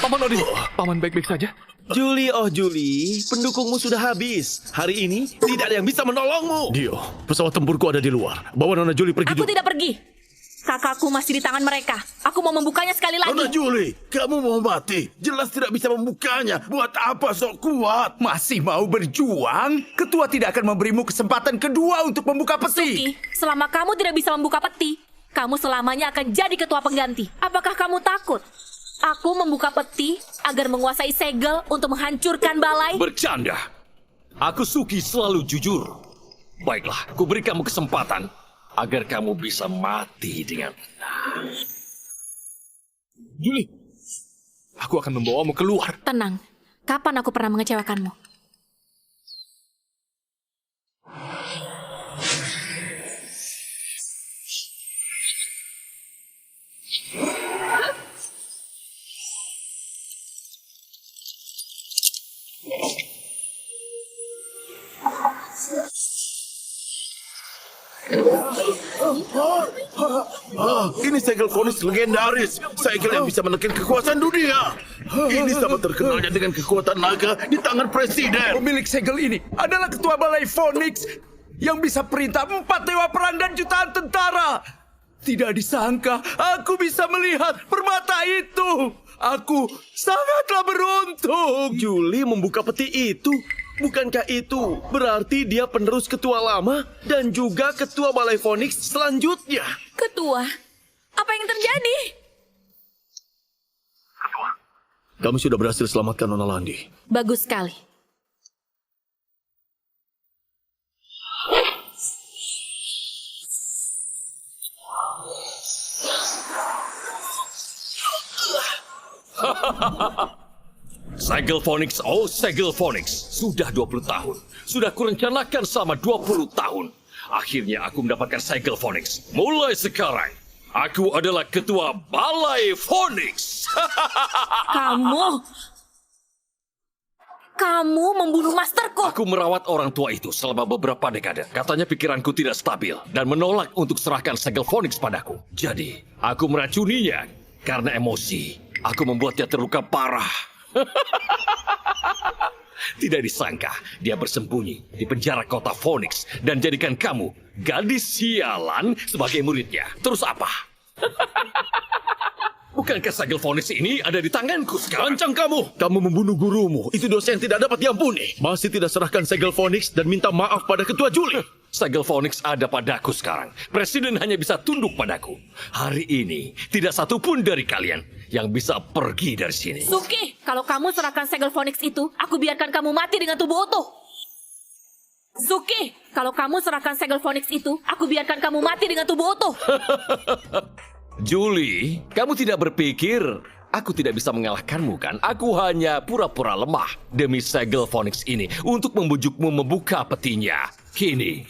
Paman Odin, paman baik-baik saja. Julie, oh Julie, pendukungmu sudah habis. Hari ini tidak ada yang bisa menolongmu. Dio, pesawat tempurku ada di luar. Bawa Nona Julie pergi Aku tidak pergi. Kakakku masih di tangan mereka. Aku mau membukanya sekali lagi. Nona Julie, kamu mau mati. Jelas tidak bisa membukanya. Buat apa sok kuat? Masih mau berjuang? Ketua tidak akan memberimu kesempatan kedua untuk membuka peti. Suki, selama kamu tidak bisa membuka peti, kamu selamanya akan jadi ketua pengganti. Apakah kamu takut? Aku membuka peti agar menguasai segel untuk menghancurkan balai. Bercanda. Aku Suki selalu jujur. Baiklah, ku beri kamu kesempatan agar kamu bisa mati dengan benar. Julie, aku akan membawamu keluar. Tenang, kapan aku pernah mengecewakanmu? Ini segel Phoenix legendaris. Segel yang bisa menekan kekuasaan dunia. Ini sama terkenalnya dengan kekuatan naga di tangan presiden. Pemilik segel ini adalah ketua balai Phoenix yang bisa perintah 4 dewa perang dan jutaan tentara. Tidak disangka aku bisa melihat permata itu. Aku sangatlah beruntung. Julie membuka peti itu. Bukankah itu berarti dia penerus ketua lama dan juga ketua balai Phoenix selanjutnya? Ketua, apa yang terjadi? Kamu sudah berhasil selamatkan Nona Landi. Bagus sekali. Segel Phoenix, oh segel Phoenix. Sudah 20 tahun. Sudah kurencanakan selama 20 tahun. Akhirnya aku mendapatkan segel Phoenix. Mulai sekarang, aku adalah ketua balai Phoenix. Kamu... Kamu membunuh masterku. Aku merawat orang tua itu selama beberapa dekade. Katanya pikiranku tidak stabil dan menolak untuk serahkan segel Phoenix padaku. Jadi, aku meracuninya karena emosi. Aku membuatnya terluka parah. Tidak disangka, dia bersembunyi di penjara kota Phoenix dan jadikan kamu, gadis sialan, sebagai muridnya. Terus apa? Bukankah segel Phoenix ini ada di tanganku sekarang? Lancang kamu! Kamu membunuh gurumu. Itu dosa yang tidak dapat diampuni. Masih tidak serahkan segel Phoenix dan minta maaf pada Ketua Julie. Segel Phoenix ada padaku sekarang. Presiden hanya bisa tunduk padaku. Hari ini, tidak satupun dari kalian yang bisa pergi dari sini. Suki, kalau kamu serahkan segel Phoenix itu, aku biarkan kamu mati dengan tubuh utuh. Suki, kalau kamu serahkan segel Phoenix itu, aku biarkan kamu mati dengan tubuh utuh. Julie, kamu tidak berpikir aku tidak bisa mengalahkanmu kan? Aku hanya pura-pura lemah demi segel Phoenix ini untuk membujukmu membuka petinya. Kini,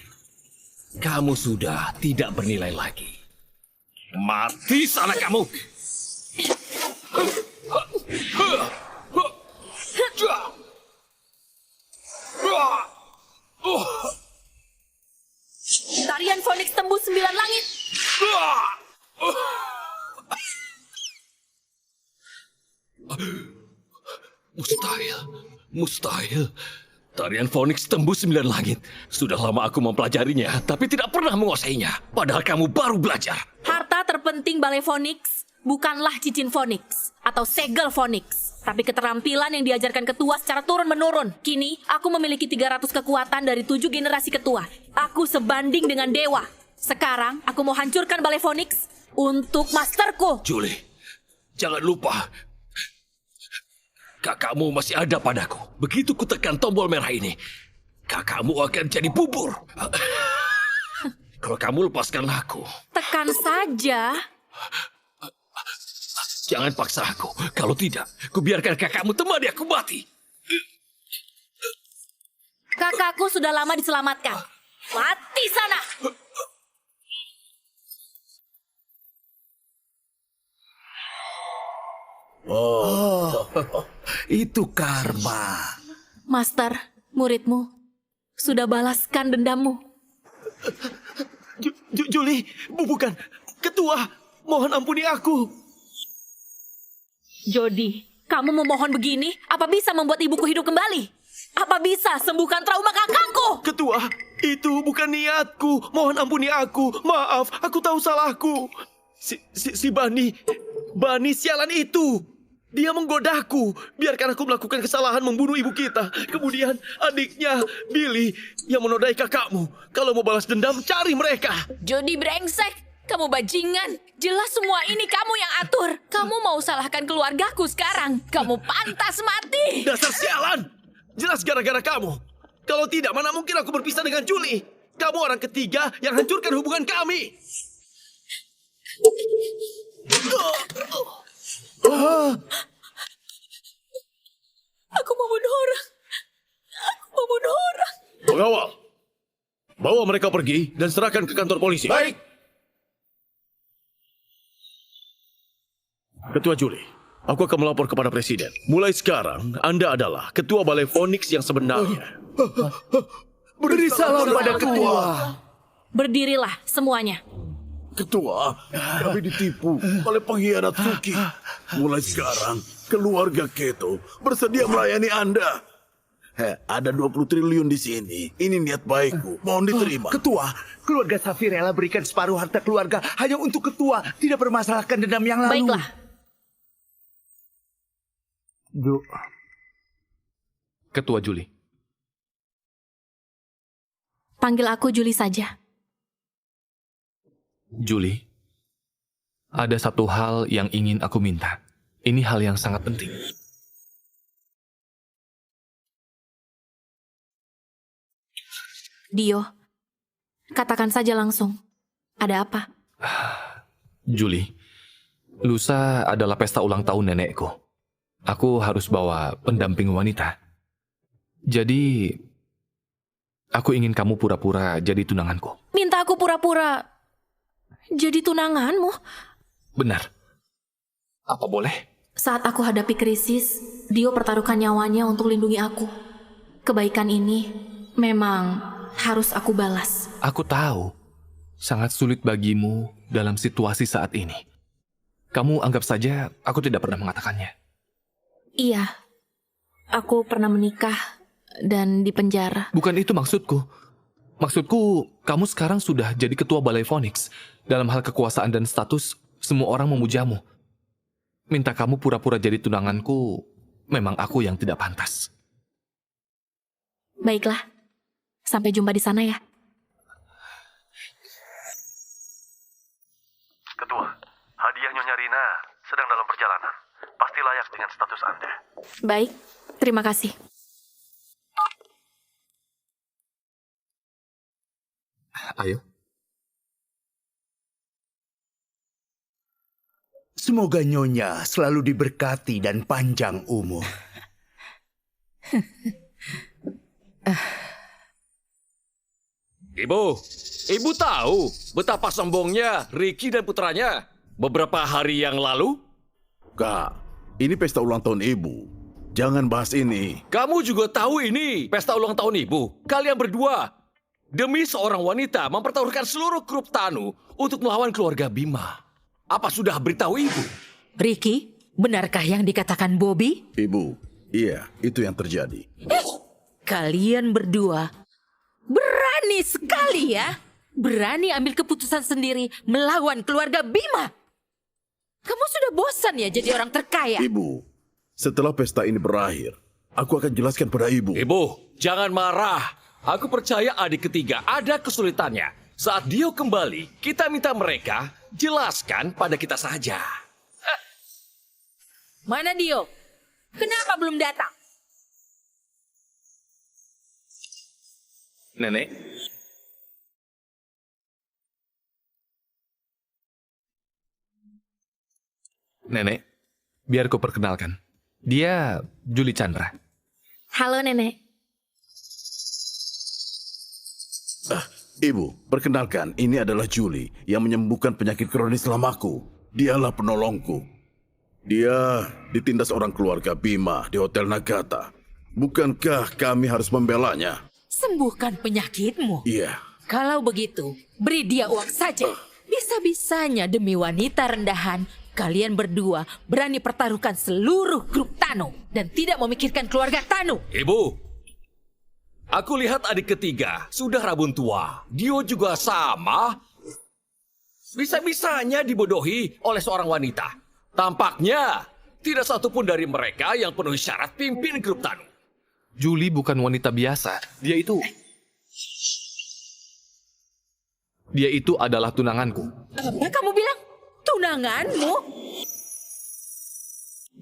kamu sudah tidak bernilai lagi. Mati sana kamu! Tarian Phoenix tembus 9 langit. Mustahil. Tarian Phoenix tembus 9 langit. Sudah lama aku mempelajarinya, tapi tidak pernah menguasainya. Padahal kamu baru belajar. Harta terpenting balai Phoenix bukanlah cincin Phoenix atau segel Phoenix, tapi keterampilan yang diajarkan ketua secara turun-menurun. Kini, aku memiliki 300 kekuatan dari 7 generasi ketua. Aku sebanding dengan dewa. Sekarang, aku mau hancurkan balai Phoenix untuk masterku. Julie, jangan lupa. Kakakmu masih ada padaku. Begitu kutekan tombol merah ini, kakakmu akan jadi bubur. Kalau kamu lepaskan aku. Tekan saja. Jangan paksa aku. Kalau tidak, kubiarkan kakakmu temani aku mati. Kakakku sudah lama diselamatkan. Mati sana. Itu karma. Master, muridmu sudah balaskan dendammu. Julie, bukan. Ketua, mohon ampuni aku. Jody, kamu memohon begini? Apa bisa membuat ibuku hidup kembali? Apa bisa sembuhkan trauma kakakku? Ketua, itu bukan niatku. Mohon ampuni aku. Maaf, aku tahu salahku. Si Bani sialan itu. Dia menggodaku. Biarkan aku melakukan kesalahan membunuh ibu kita. Kemudian adiknya, Billy, yang menodai kakakmu. Kalau mau balas dendam, cari mereka. Jody brengsek, kamu bajingan. Jelas semua ini kamu yang atur. Kamu mau salahkan keluargaku sekarang. Kamu pantas mati. Dasar sialan. Jelas gara-gara kamu. Kalau tidak, mana mungkin aku berpisah dengan Julie. Kamu orang ketiga yang hancurkan hubungan kami. Aku mau bunuh orang. Aku mau bunuh orang. Pengawal, bawa mereka pergi dan serahkan ke kantor polisi. Baik. Ketua Julie, aku akan melapor kepada Presiden. Mulai sekarang, Anda adalah Ketua Balai Phoenix yang sebenarnya. Beri salam pada ketua. Berdirilah semuanya. Ketua, kami ditipu oleh pengkhianat Suki. Mulai sekarang, keluarga Keto bersedia melayani Anda. Ada 20 triliun di sini. Ini niat baikku. Mohon diterima. Ketua, keluarga Safi rela berikan separuh harta keluarga hanya untuk ketua. Tidak bermasalahkan dendam yang lalu. Baiklah. Ketua Julie. Panggil aku Julie saja. Julie, ada satu hal yang ingin aku minta. Ini hal yang sangat penting. Dio, katakan saja langsung. Ada apa? Julie, lusa adalah pesta ulang tahun nenekku. Aku harus bawa pendamping wanita. Jadi, aku ingin kamu pura-pura jadi tunanganku. Minta aku pura-pura jadi tunanganmu? Benar. Apa boleh? Saat aku hadapi krisis, Dio pertaruhkan nyawanya untuk lindungi aku. Kebaikan ini memang harus aku balas. Aku tahu, sangat sulit bagimu dalam situasi saat ini. Kamu anggap saja aku tidak pernah mengatakannya. Iya, aku pernah menikah dan dipenjara. Bukan itu maksudku. Maksudku, kamu sekarang sudah jadi ketua Balai Phoenix. Dalam hal kekuasaan dan status, semua orang memujamu. Minta kamu pura-pura jadi tunanganku, memang aku yang tidak pantas. Baiklah, sampai jumpa di sana ya. Ketua, hadiah Nyonya Rina sedang dalam perjalanan. Pasti layak dengan status Anda. Baik, terima kasih. Ayo. Semoga Nyonya selalu diberkati dan panjang umur. Ibu tahu betapa sombongnya Ricky dan putranya beberapa hari yang lalu? Kak, ini pesta ulang tahun ibu. Jangan bahas ini. Kamu juga tahu ini pesta ulang tahun ibu. Kalian berdua, demi seorang wanita mempertaruhkan seluruh grup Tanu untuk melawan keluarga Bima. Apa sudah beritahu ibu? Ricky, benarkah yang dikatakan Bobby? Ibu, iya, itu yang terjadi. Kalian berdua berani sekali ya. Berani ambil keputusan sendiri melawan keluarga Bima. Kamu sudah bosan ya jadi orang terkaya? Ibu, setelah pesta ini berakhir, aku akan jelaskan pada ibu. Ibu, jangan marah. Aku percaya adik ketiga ada kesulitannya. Saat Dio kembali, kita minta mereka jelaskan pada kita saja. Mana Dio? Kenapa belum datang? Nenek. Nenek, biar ku perkenalkan. Dia Juli Chandra. Halo, Nenek. Ibu, perkenalkan, ini adalah Julie yang menyembuhkan penyakit kronis lamaku. Dialah penolongku. Dia ditindas orang keluarga Bima di Hotel Nagata. Bukankah kami harus membelanya? Sembuhkan penyakitmu. Iya. Kalau begitu, beri dia uang saja. Bisa-bisanya demi wanita rendahan, kalian berdua berani pertaruhkan seluruh grup Tanu dan tidak memikirkan keluarga Tanu. Ibu, aku lihat adik ketiga sudah rabun tua. Dio juga sama. Bisa-bisanya dibodohi oleh seorang wanita. Tampaknya tidak satupun dari mereka yang penuhi syarat pimpin grup Tanu. Julie bukan wanita biasa. Dia itu adalah tunanganku. Apa kamu bilang? Tunanganmu?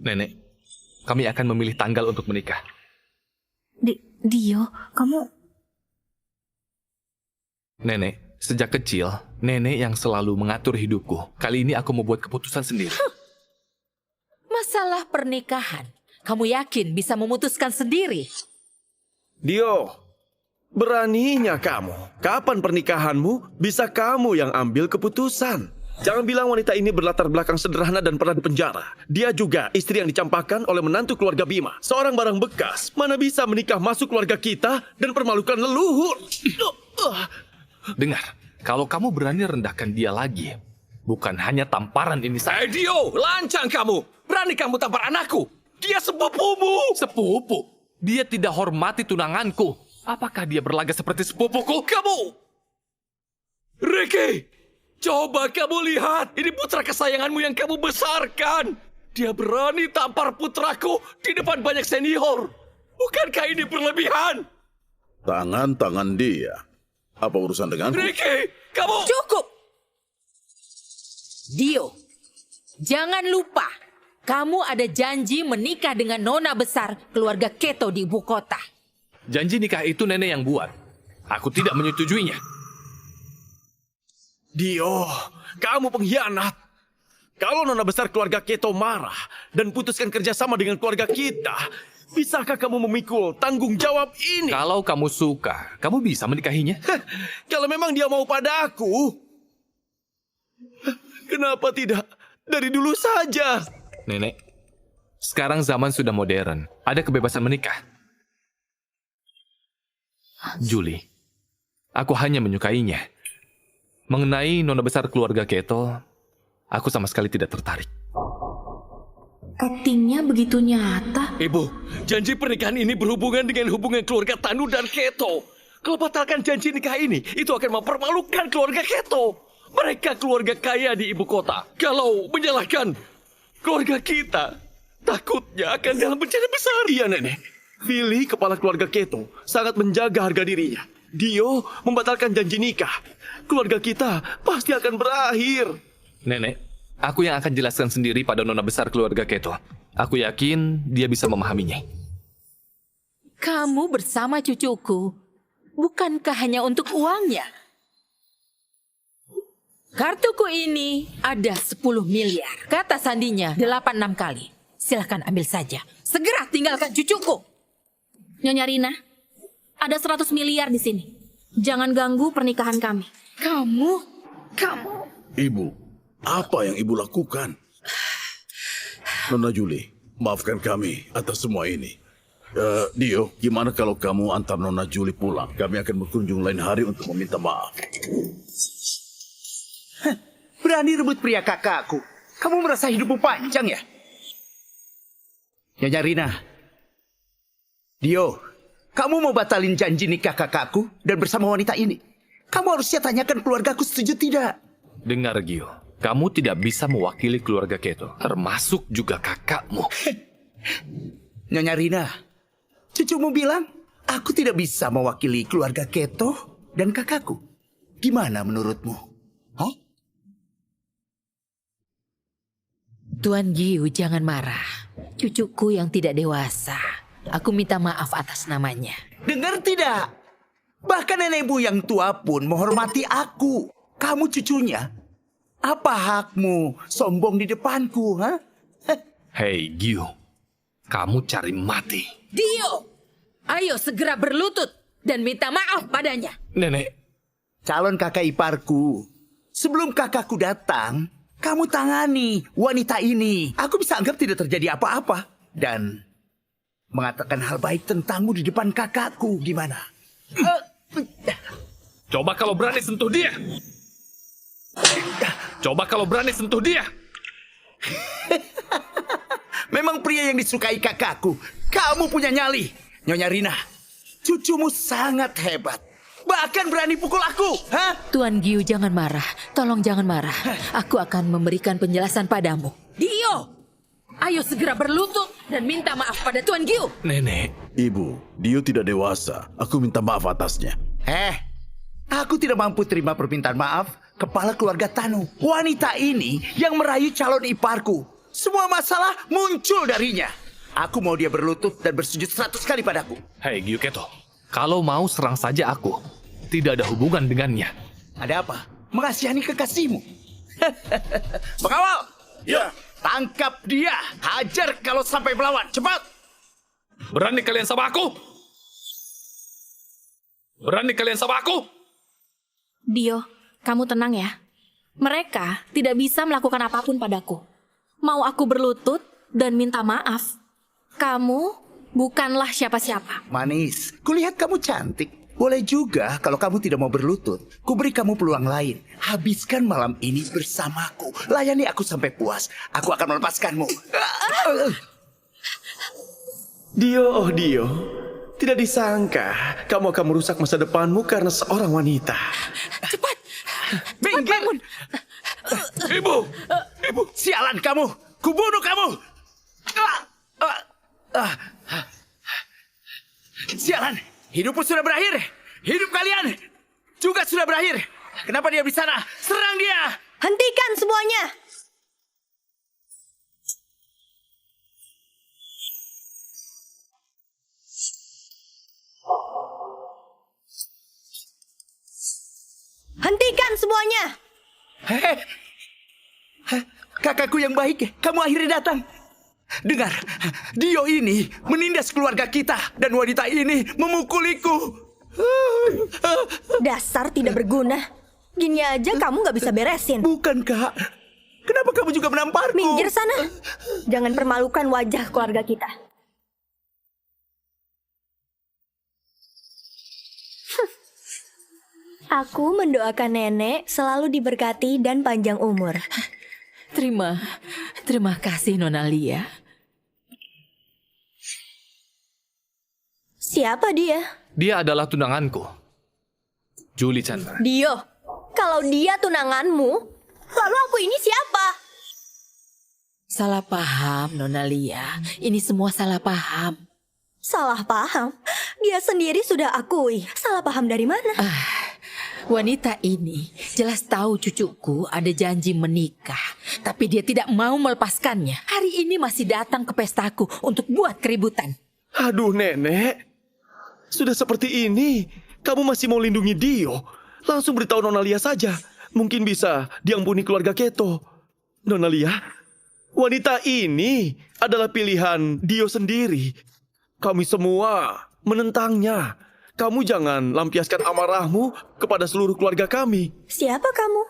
Nenek, kami akan memilih tanggal untuk menikah. Dio, kamu... Nenek, sejak kecil, nenek yang selalu mengatur hidupku. Kali ini aku mau buat keputusan sendiri. Masalah pernikahan, kamu yakin bisa memutuskan sendiri? Dio, beraninya kamu. Kapan pernikahanmu, bisa kamu yang ambil keputusan. Jangan bilang wanita ini berlatar belakang sederhana dan pernah dipenjara. Dia juga istri yang dicampakkan oleh menantu keluarga Bima. Seorang barang bekas, mana bisa menikah masuk keluarga kita dan permalukan leluhur. Dengar, kalau kamu berani rendahkan dia lagi, bukan hanya tamparan ini saja. Dio, lancang kamu. Berani kamu tampar anakku. Dia sepupumu. Sepupu? Dia tidak hormati tunanganku. Apakah dia berlaga seperti sepupuku? Kamu! Ricky! Coba kamu lihat. Ini putra kesayanganmu yang kamu besarkan. Dia berani tampar putraku di depan banyak senior. Bukankah ini berlebihan? Tangan-tangan dia. Apa urusan denganku? Ricky, kamu... Cukup! Dio, jangan lupa. Kamu ada janji menikah dengan nona besar keluarga Keto di ibu kota. Janji nikah itu nenek yang buat. Aku tidak menyetujuinya. Dio, kamu pengkhianat. Kalau nona besar keluarga Keto marah dan putuskan kerjasama dengan keluarga kita, bisakah kamu memikul tanggung jawab ini? Kalau kamu suka, kamu bisa menikahinya. Kalau memang dia mau pada aku, kenapa tidak dari dulu saja? Nenek, Sekarang zaman sudah modern. Ada kebebasan menikah. Julie, aku hanya menyukainya. Mengenai nona besar keluarga Keto, aku sama sekali tidak tertarik. Aktingnya begitu nyata. Ibu, janji pernikahan ini berhubungan dengan hubungan keluarga Tanu dan Keto. Kalau batalkan janji nikah ini, itu akan mempermalukan keluarga Keto. Mereka keluarga kaya di ibu kota. Kalau menyalahkan keluarga kita, takutnya akan dalam bencana besar. Iya, Nenek. Philly, kepala keluarga Keto, sangat menjaga harga dirinya. Dio membatalkan janji nikah. Keluarga kita pasti akan berakhir. Nenek, aku yang akan jelaskan sendiri pada nona besar keluarga Keto. Aku yakin dia bisa memahaminya. Kamu bersama cucuku, bukankah hanya untuk uangnya? Kartuku ini ada 10 miliar. Kata sandinya 86 kali. Silahkan ambil saja. Segera tinggalkan cucuku. Nyonya Rina, ada 100 miliar di sini. Jangan ganggu pernikahan kami. Kamu. Ibu, apa yang ibu lakukan? Nona Julie, maafkan kami atas semua ini. Dio, gimana kalau kamu antar Nona Julie pulang? Kami akan berkunjung lain hari untuk meminta maaf. Berani rebut pria kakakku. Kamu merasa hidupmu panjang ya? Nyonya Rina. Dio, kamu mau batalin janji nikah kakakku dan bersama wanita ini? Kamu harusnya tanyakan keluargaku setuju tidak. Dengar, Gio. Kamu tidak bisa mewakili keluarga Keto, termasuk juga kakakmu. Nyonya Rina, cucumu bilang aku tidak bisa mewakili keluarga Keto dan kakakku. Gimana menurutmu? Hah? Tuan Giu, jangan marah. Cucuku yang tidak dewasa. Aku minta maaf atas namanya. Dengar tidak? Bahkan nenekmu yang tua pun menghormati aku. Kamu cucunya. Apa hakmu sombong di depanku, ha? Hei, Gio. Kamu cari mati. Dio, ayo segera berlutut dan minta maaf padanya. Nenek. Calon kakak iparku. Sebelum kakakku datang, kamu tangani wanita ini. Aku bisa anggap tidak terjadi apa-apa. Dan mengatakan hal baik tentangmu di depan kakakku. Gimana? Coba kalau berani sentuh dia. Coba kalau berani sentuh dia. Memang pria yang disukai kakakku. Kamu punya nyali. Nyonya Rina, cucumu sangat hebat. Bahkan berani pukul aku. Hah? Tuan Giu, jangan marah. Tolong jangan marah. Aku akan memberikan penjelasan padamu. Dio, ayo segera berlutut dan minta maaf pada Tuan Giu. Nenek. Ibu, Dio tidak dewasa. Aku minta maaf atasnya. Aku tidak mampu terima permintaan maaf kepala keluarga Tanu. Wanita ini yang merayu calon iparku. Semua masalah muncul darinya. Aku mau dia berlutut dan bersujud 100 kali padaku. Hei, Gio Keto. Kalau mau serang saja aku. Tidak ada hubungan dengannya. Ada apa? Mengasihani kekasihmu. Pengawal! Ya. Tangkap dia. Hajar kalau sampai melawan. Cepat! Berani kalian sama aku? Berani kalian sama aku? Dio, kamu tenang ya. Mereka tidak bisa melakukan apapun padaku. Mau aku berlutut dan minta maaf, kamu bukanlah siapa-siapa. Manis, kulihat kamu cantik. Boleh juga kalau kamu tidak mau berlutut. Kuberi kamu peluang lain. Habiskan malam ini bersamaku. Layani aku sampai puas. Aku akan melepaskanmu. Dio, oh Dio. Tidak disangka kamu akan merusak masa depanmu karena seorang wanita. Cepat bangun. Ibu! Ibu! Sialan kamu! Kubunuh kamu! Sialan! Hidupmu sudah berakhir! Hidup kalian juga sudah berakhir! Kenapa dia di sana? Serang dia! Hentikan semuanya! Hentikan semuanya! Kakakku yang baik, kamu akhirnya datang. Dengar, Dio ini menindas keluarga kita dan wanita ini memukuliku. Dasar tidak berguna. Gini aja kamu gak bisa beresin. Bukan, Kak. Kenapa kamu juga menamparku? Minggir sana. Jangan permalukan wajah keluarga kita. Aku mendoakan nenek selalu diberkati dan panjang umur. Terima kasih Nona Lia. Siapa dia? Dia adalah tunanganku. Julie Chandra. Dio. Kalau dia tunanganmu, lalu aku ini siapa? Salah paham Nona Lia. Ini semua salah paham. Salah paham? Dia sendiri sudah akui. Salah paham dari mana? Wanita ini jelas tahu cucuku ada janji menikah. Tapi dia tidak mau melepaskannya. Hari ini masih datang ke pestaku untuk buat keributan. Aduh nenek, sudah seperti ini, kamu masih mau lindungi Dio? Langsung beritahu Nona Lia saja. Mungkin bisa diampuni keluarga Keto. Nona Lia, wanita ini adalah pilihan Dio sendiri. Kami semua menentangnya. Kamu jangan lampiaskan amarahmu kepada seluruh keluarga kami. Siapa kamu?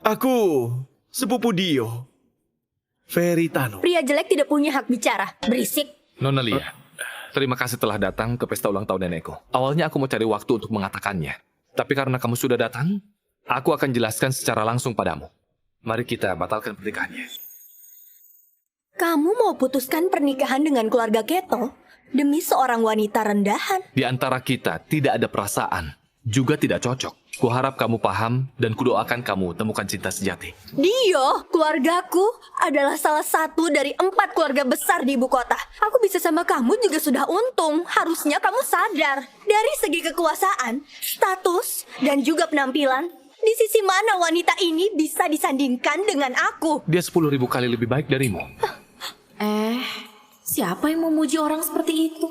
Aku, sepupu Dio. Veritano. Pria jelek tidak punya hak bicara. Berisik. Nona Lia, terima kasih telah datang ke pesta ulang tahun nenekku. Awalnya aku mau cari waktu untuk mengatakannya. Tapi karena kamu sudah datang, aku akan jelaskan secara langsung padamu. Mari kita batalkan pernikahannya. Kamu mau putuskan pernikahan dengan keluarga Keto demi seorang wanita rendahan? Di antara kita tidak ada perasaan, juga tidak cocok. Kuharap kamu paham dan kudoakan kamu temukan cinta sejati. Dio, keluargaku adalah salah satu dari 4 keluarga besar di ibu kota. Aku bisa sama kamu juga sudah untung. Harusnya kamu sadar. Dari segi kekuasaan, status, dan juga penampilan, di sisi mana wanita ini bisa disandingkan dengan aku? Dia 10.000 kali lebih baik darimu. Siapa yang memuji orang seperti itu?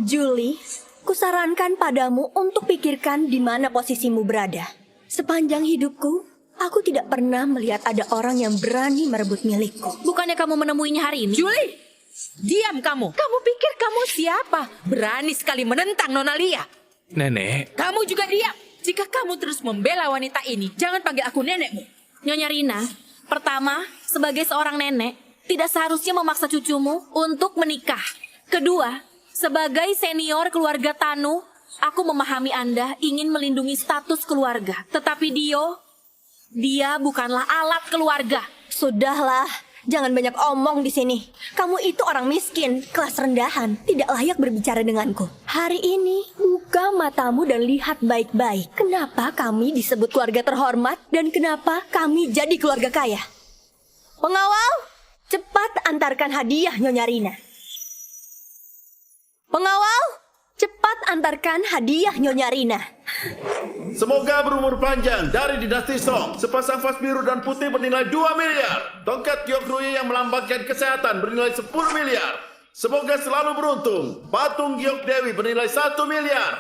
Julie, kusarankan padamu untuk pikirkan di mana posisimu berada. Sepanjang hidupku, aku tidak pernah melihat ada orang yang berani merebut milikku. Bukannya kamu menemuinya hari ini? Julie, diam kamu. Kamu pikir kamu siapa? Berani sekali menentang Nona Lia. Nenek, Kamu juga diam. Jika kamu terus membela wanita ini, jangan panggil aku nenekmu. Nyonya Rina, pertama, sebagai seorang nenek, tidak seharusnya memaksa cucumu untuk menikah. Kedua, sebagai senior keluarga Tanu, aku memahami Anda ingin melindungi status keluarga. Tetapi dia bukanlah alat keluarga. Sudahlah, jangan banyak omong di sini. Kamu itu orang miskin, kelas rendahan, tidak layak berbicara denganku. Hari ini, buka matamu dan lihat baik-baik. Kenapa kami disebut keluarga terhormat dan kenapa kami jadi keluarga kaya? Pengawal, cepat antarkan hadiah Nyonya Rina. Pengawal, cepat antarkan hadiah Nyonya Rina. Semoga berumur panjang dari dinasti Song. Sepasang vas biru dan putih bernilai 2 miliar. Tongkat Gyeokruye yang melambangkan kesehatan bernilai 10 miliar. Semoga selalu beruntung. Patung Gyeok Dewi bernilai 1 miliar.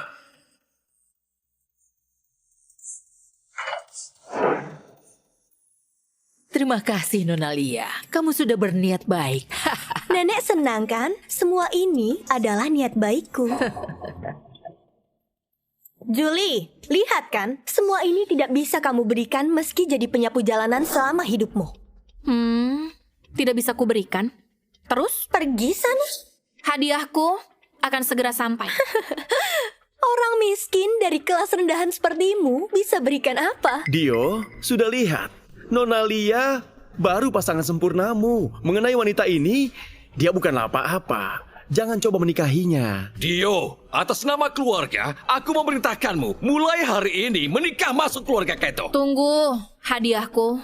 Terima kasih Nona Lia. Kamu sudah berniat baik. Nenek senang kan? Semua ini adalah niat baikku. Julie, lihat kan? Semua ini tidak bisa kamu berikan meski jadi penyapu jalanan selama hidupmu. Tidak bisa kuberikan. Terus, Pergi sana. hadiahku akan segera sampai. Orang miskin dari kelas rendahan sepertimu bisa berikan apa? Dio, sudah lihat. Nona Lia baru pasangan sempurnamu. Mengenai wanita ini, dia bukanlah apa-apa. Jangan coba menikahinya. Dio, atas nama keluarga, aku memerintahkanmu mulai hari ini menikah masuk keluarga Keto. Tunggu, hadiahku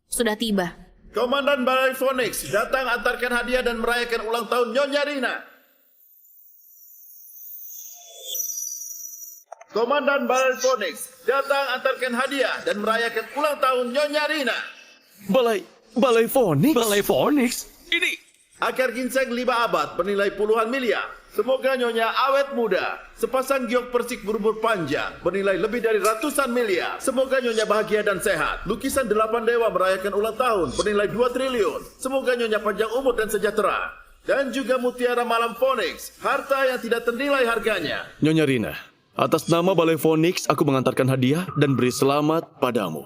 sudah tiba. Komandan Balai Phoenix datang antarkan hadiah dan merayakan ulang tahun Nyonya Rina. Komandan Balai Phoenix datang antarkan hadiah dan merayakan ulang tahun Nyonya Rina. Balai Phoenix? Balai Phoenix? Ini Akar ginseng 5 abad bernilai puluhan miliar. Semoga Nyonya awet muda. Sepasang giok persik berumur panjang bernilai lebih dari ratusan miliar. Semoga Nyonya bahagia dan sehat. Lukisan 8 dewa merayakan ulang tahun bernilai 2 triliun. Semoga Nyonya panjang umur dan sejahtera. Dan juga mutiara malam Phoenix, harta yang tidak ternilai harganya. Nyonya Rina, atas nama Balai Phoenix, aku mengantarkan hadiah dan beri selamat padamu.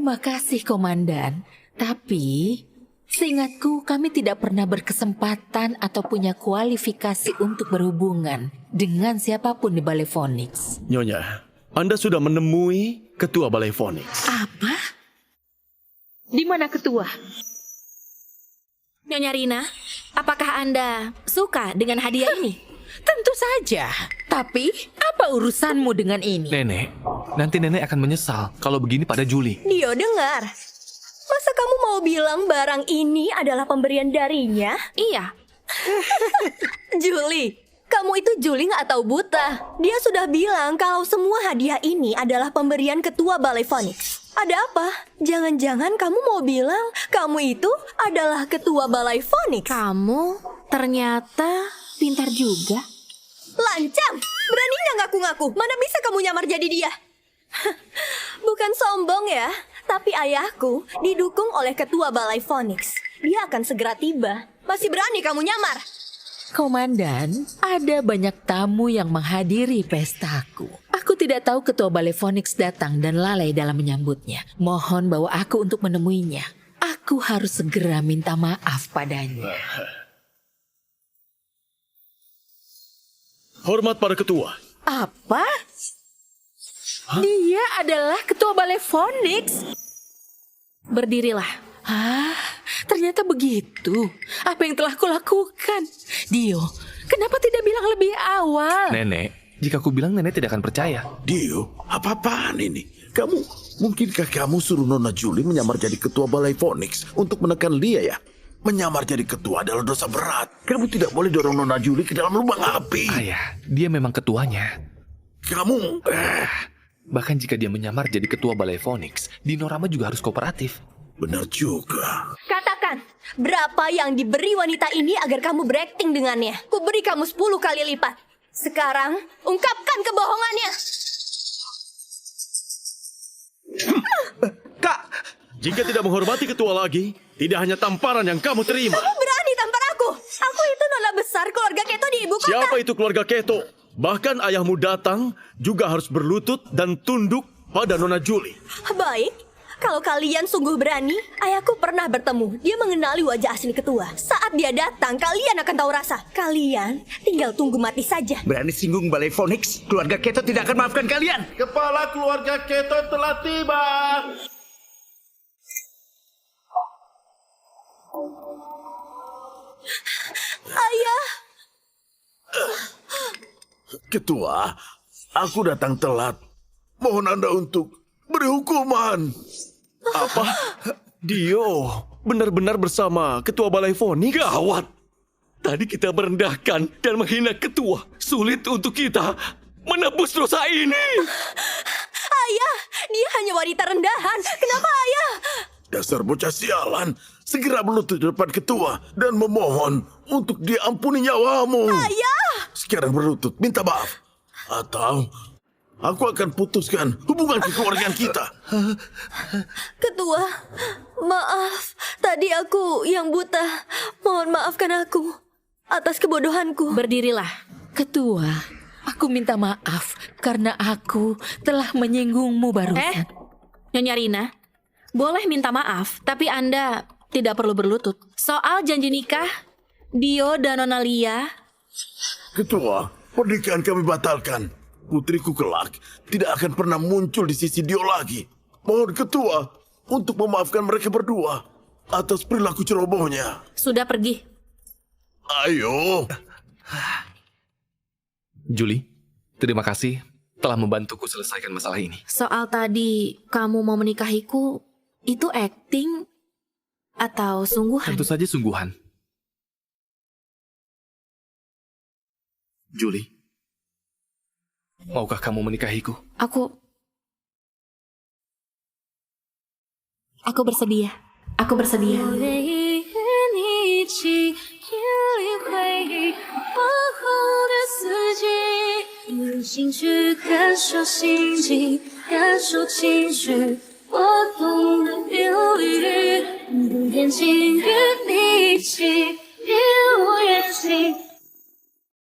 Terima kasih, Komandan. Tapi, seingatku kami tidak pernah berkesempatan atau punya kualifikasi untuk berhubungan dengan siapapun di Balai Phoenix. Nyonya, Anda sudah menemui Ketua Balai Phoenix. Apa? Di mana Ketua? Nyonya Rina, apakah Anda suka dengan hadiah ini? Tentu saja. Tapi, apa urusanmu dengan ini? Nenek, nanti nenek akan menyesal kalau begini pada Julie. Dio, dengar. Masa kamu mau bilang barang ini adalah pemberian darinya? Iya. Julie, kamu itu Julie nggak tahu buta. Dia sudah bilang kalau semua hadiah ini adalah pemberian Ketua Balai Phoenix. Ada apa? Jangan-jangan kamu mau bilang kamu itu adalah Ketua Balai Phoenix? Kamu ternyata pintar juga. Lancang! Beraninya ngaku-ngaku. Mana bisa kamu nyamar jadi dia? Bukan sombong ya, tapi ayahku didukung oleh Ketua Balai Phoenix. Dia akan segera tiba. Masih berani kamu nyamar? Komandan, ada banyak tamu yang menghadiri pestaku. Aku tidak tahu Ketua Balai Phoenix datang dan lalai dalam menyambutnya. Mohon bawa aku untuk menemuinya. Aku harus segera minta maaf padanya. Hormat para ketua. Apa? Dia adalah Ketua Balai Phoenix. Berdirilah. Ternyata begitu. Apa yang telah kulakukan? Dio, kenapa tidak bilang lebih awal? Nenek, jika aku bilang nenek tidak akan percaya. Dio, apa-apaan ini? Mungkinkah kamu suruh Nona Julie menyamar jadi Ketua Balai Phoenix untuk menekan Lia ya? Menyamar jadi ketua adalah dosa berat. Kamu tidak boleh dorong Nona Julie ke dalam lubang api. Ayah, dia memang ketuanya. Kamu... Bahkan jika dia menyamar jadi Ketua Balai Phoenix, Dinorama juga harus kooperatif. Benar juga. Katakan, berapa yang diberi wanita ini agar kamu berakting dengannya? Ku beri kamu 10 kali lipat. Sekarang, ungkapkan kebohongannya. Kak! Jika tidak menghormati ketua lagi, tidak hanya tamparan yang kamu terima. Kamu berani tampar aku? Aku itu nona besar keluarga Keto di ibu kota. Siapa itu keluarga Keto? Bahkan ayahmu datang juga harus berlutut dan tunduk pada Nona Julie. Baik, kalau kalian sungguh berani, ayahku pernah bertemu. Dia mengenali wajah asli ketua. Saat dia datang, kalian akan tahu rasa. Kalian tinggal tunggu mati saja. Berani singgung Balai Phoenix, keluarga Keto tidak akan maafkan kalian. Kepala keluarga Keto telah tiba. Ayah! Ketua, aku datang telat. Mohon Anda untuk beri hukuman. Apa? Dio, benar-benar bersama Ketua Balai Phoenix? Gawat! Tadi kita merendahkan dan menghina ketua. Sulit untuk kita menebus dosa ini. Ayah, dia hanya wanita rendahan. Kenapa ayah? Dasar bocah sialan. Segera berlutut di depan ketua dan memohon untuk diampuni nyawamu. Ayah! Sekarang berlutut, minta maaf. Atau aku akan putuskan hubungan kekeluargaan kita. Ketua, maaf. Tadi aku yang buta. Mohon maafkan aku atas kebodohanku. Berdirilah. Ketua, aku minta maaf karena aku telah menyinggungmu barusan. Nyonya Rina, boleh minta maaf, tapi Anda tidak perlu berlutut. Soal janji nikah, Dio dan Nona Lia. Ketua, pernikahan kami batalkan. Putriku kelak tidak akan pernah muncul di sisi Dio lagi. Mohon ketua untuk memaafkan mereka berdua atas perilaku cerobohnya. Sudah pergi. Ayo. Julie, terima kasih telah membantuku selesaikan masalah ini. Soal tadi kamu mau menikahiku, itu acting atau sungguhan? Tentu saja sungguhan. Julie, maukah kamu menikahiku? Aku bersedia. Aku bersedia. 用心去感受心境，感受情绪，我懂得流语，不言情与你一起。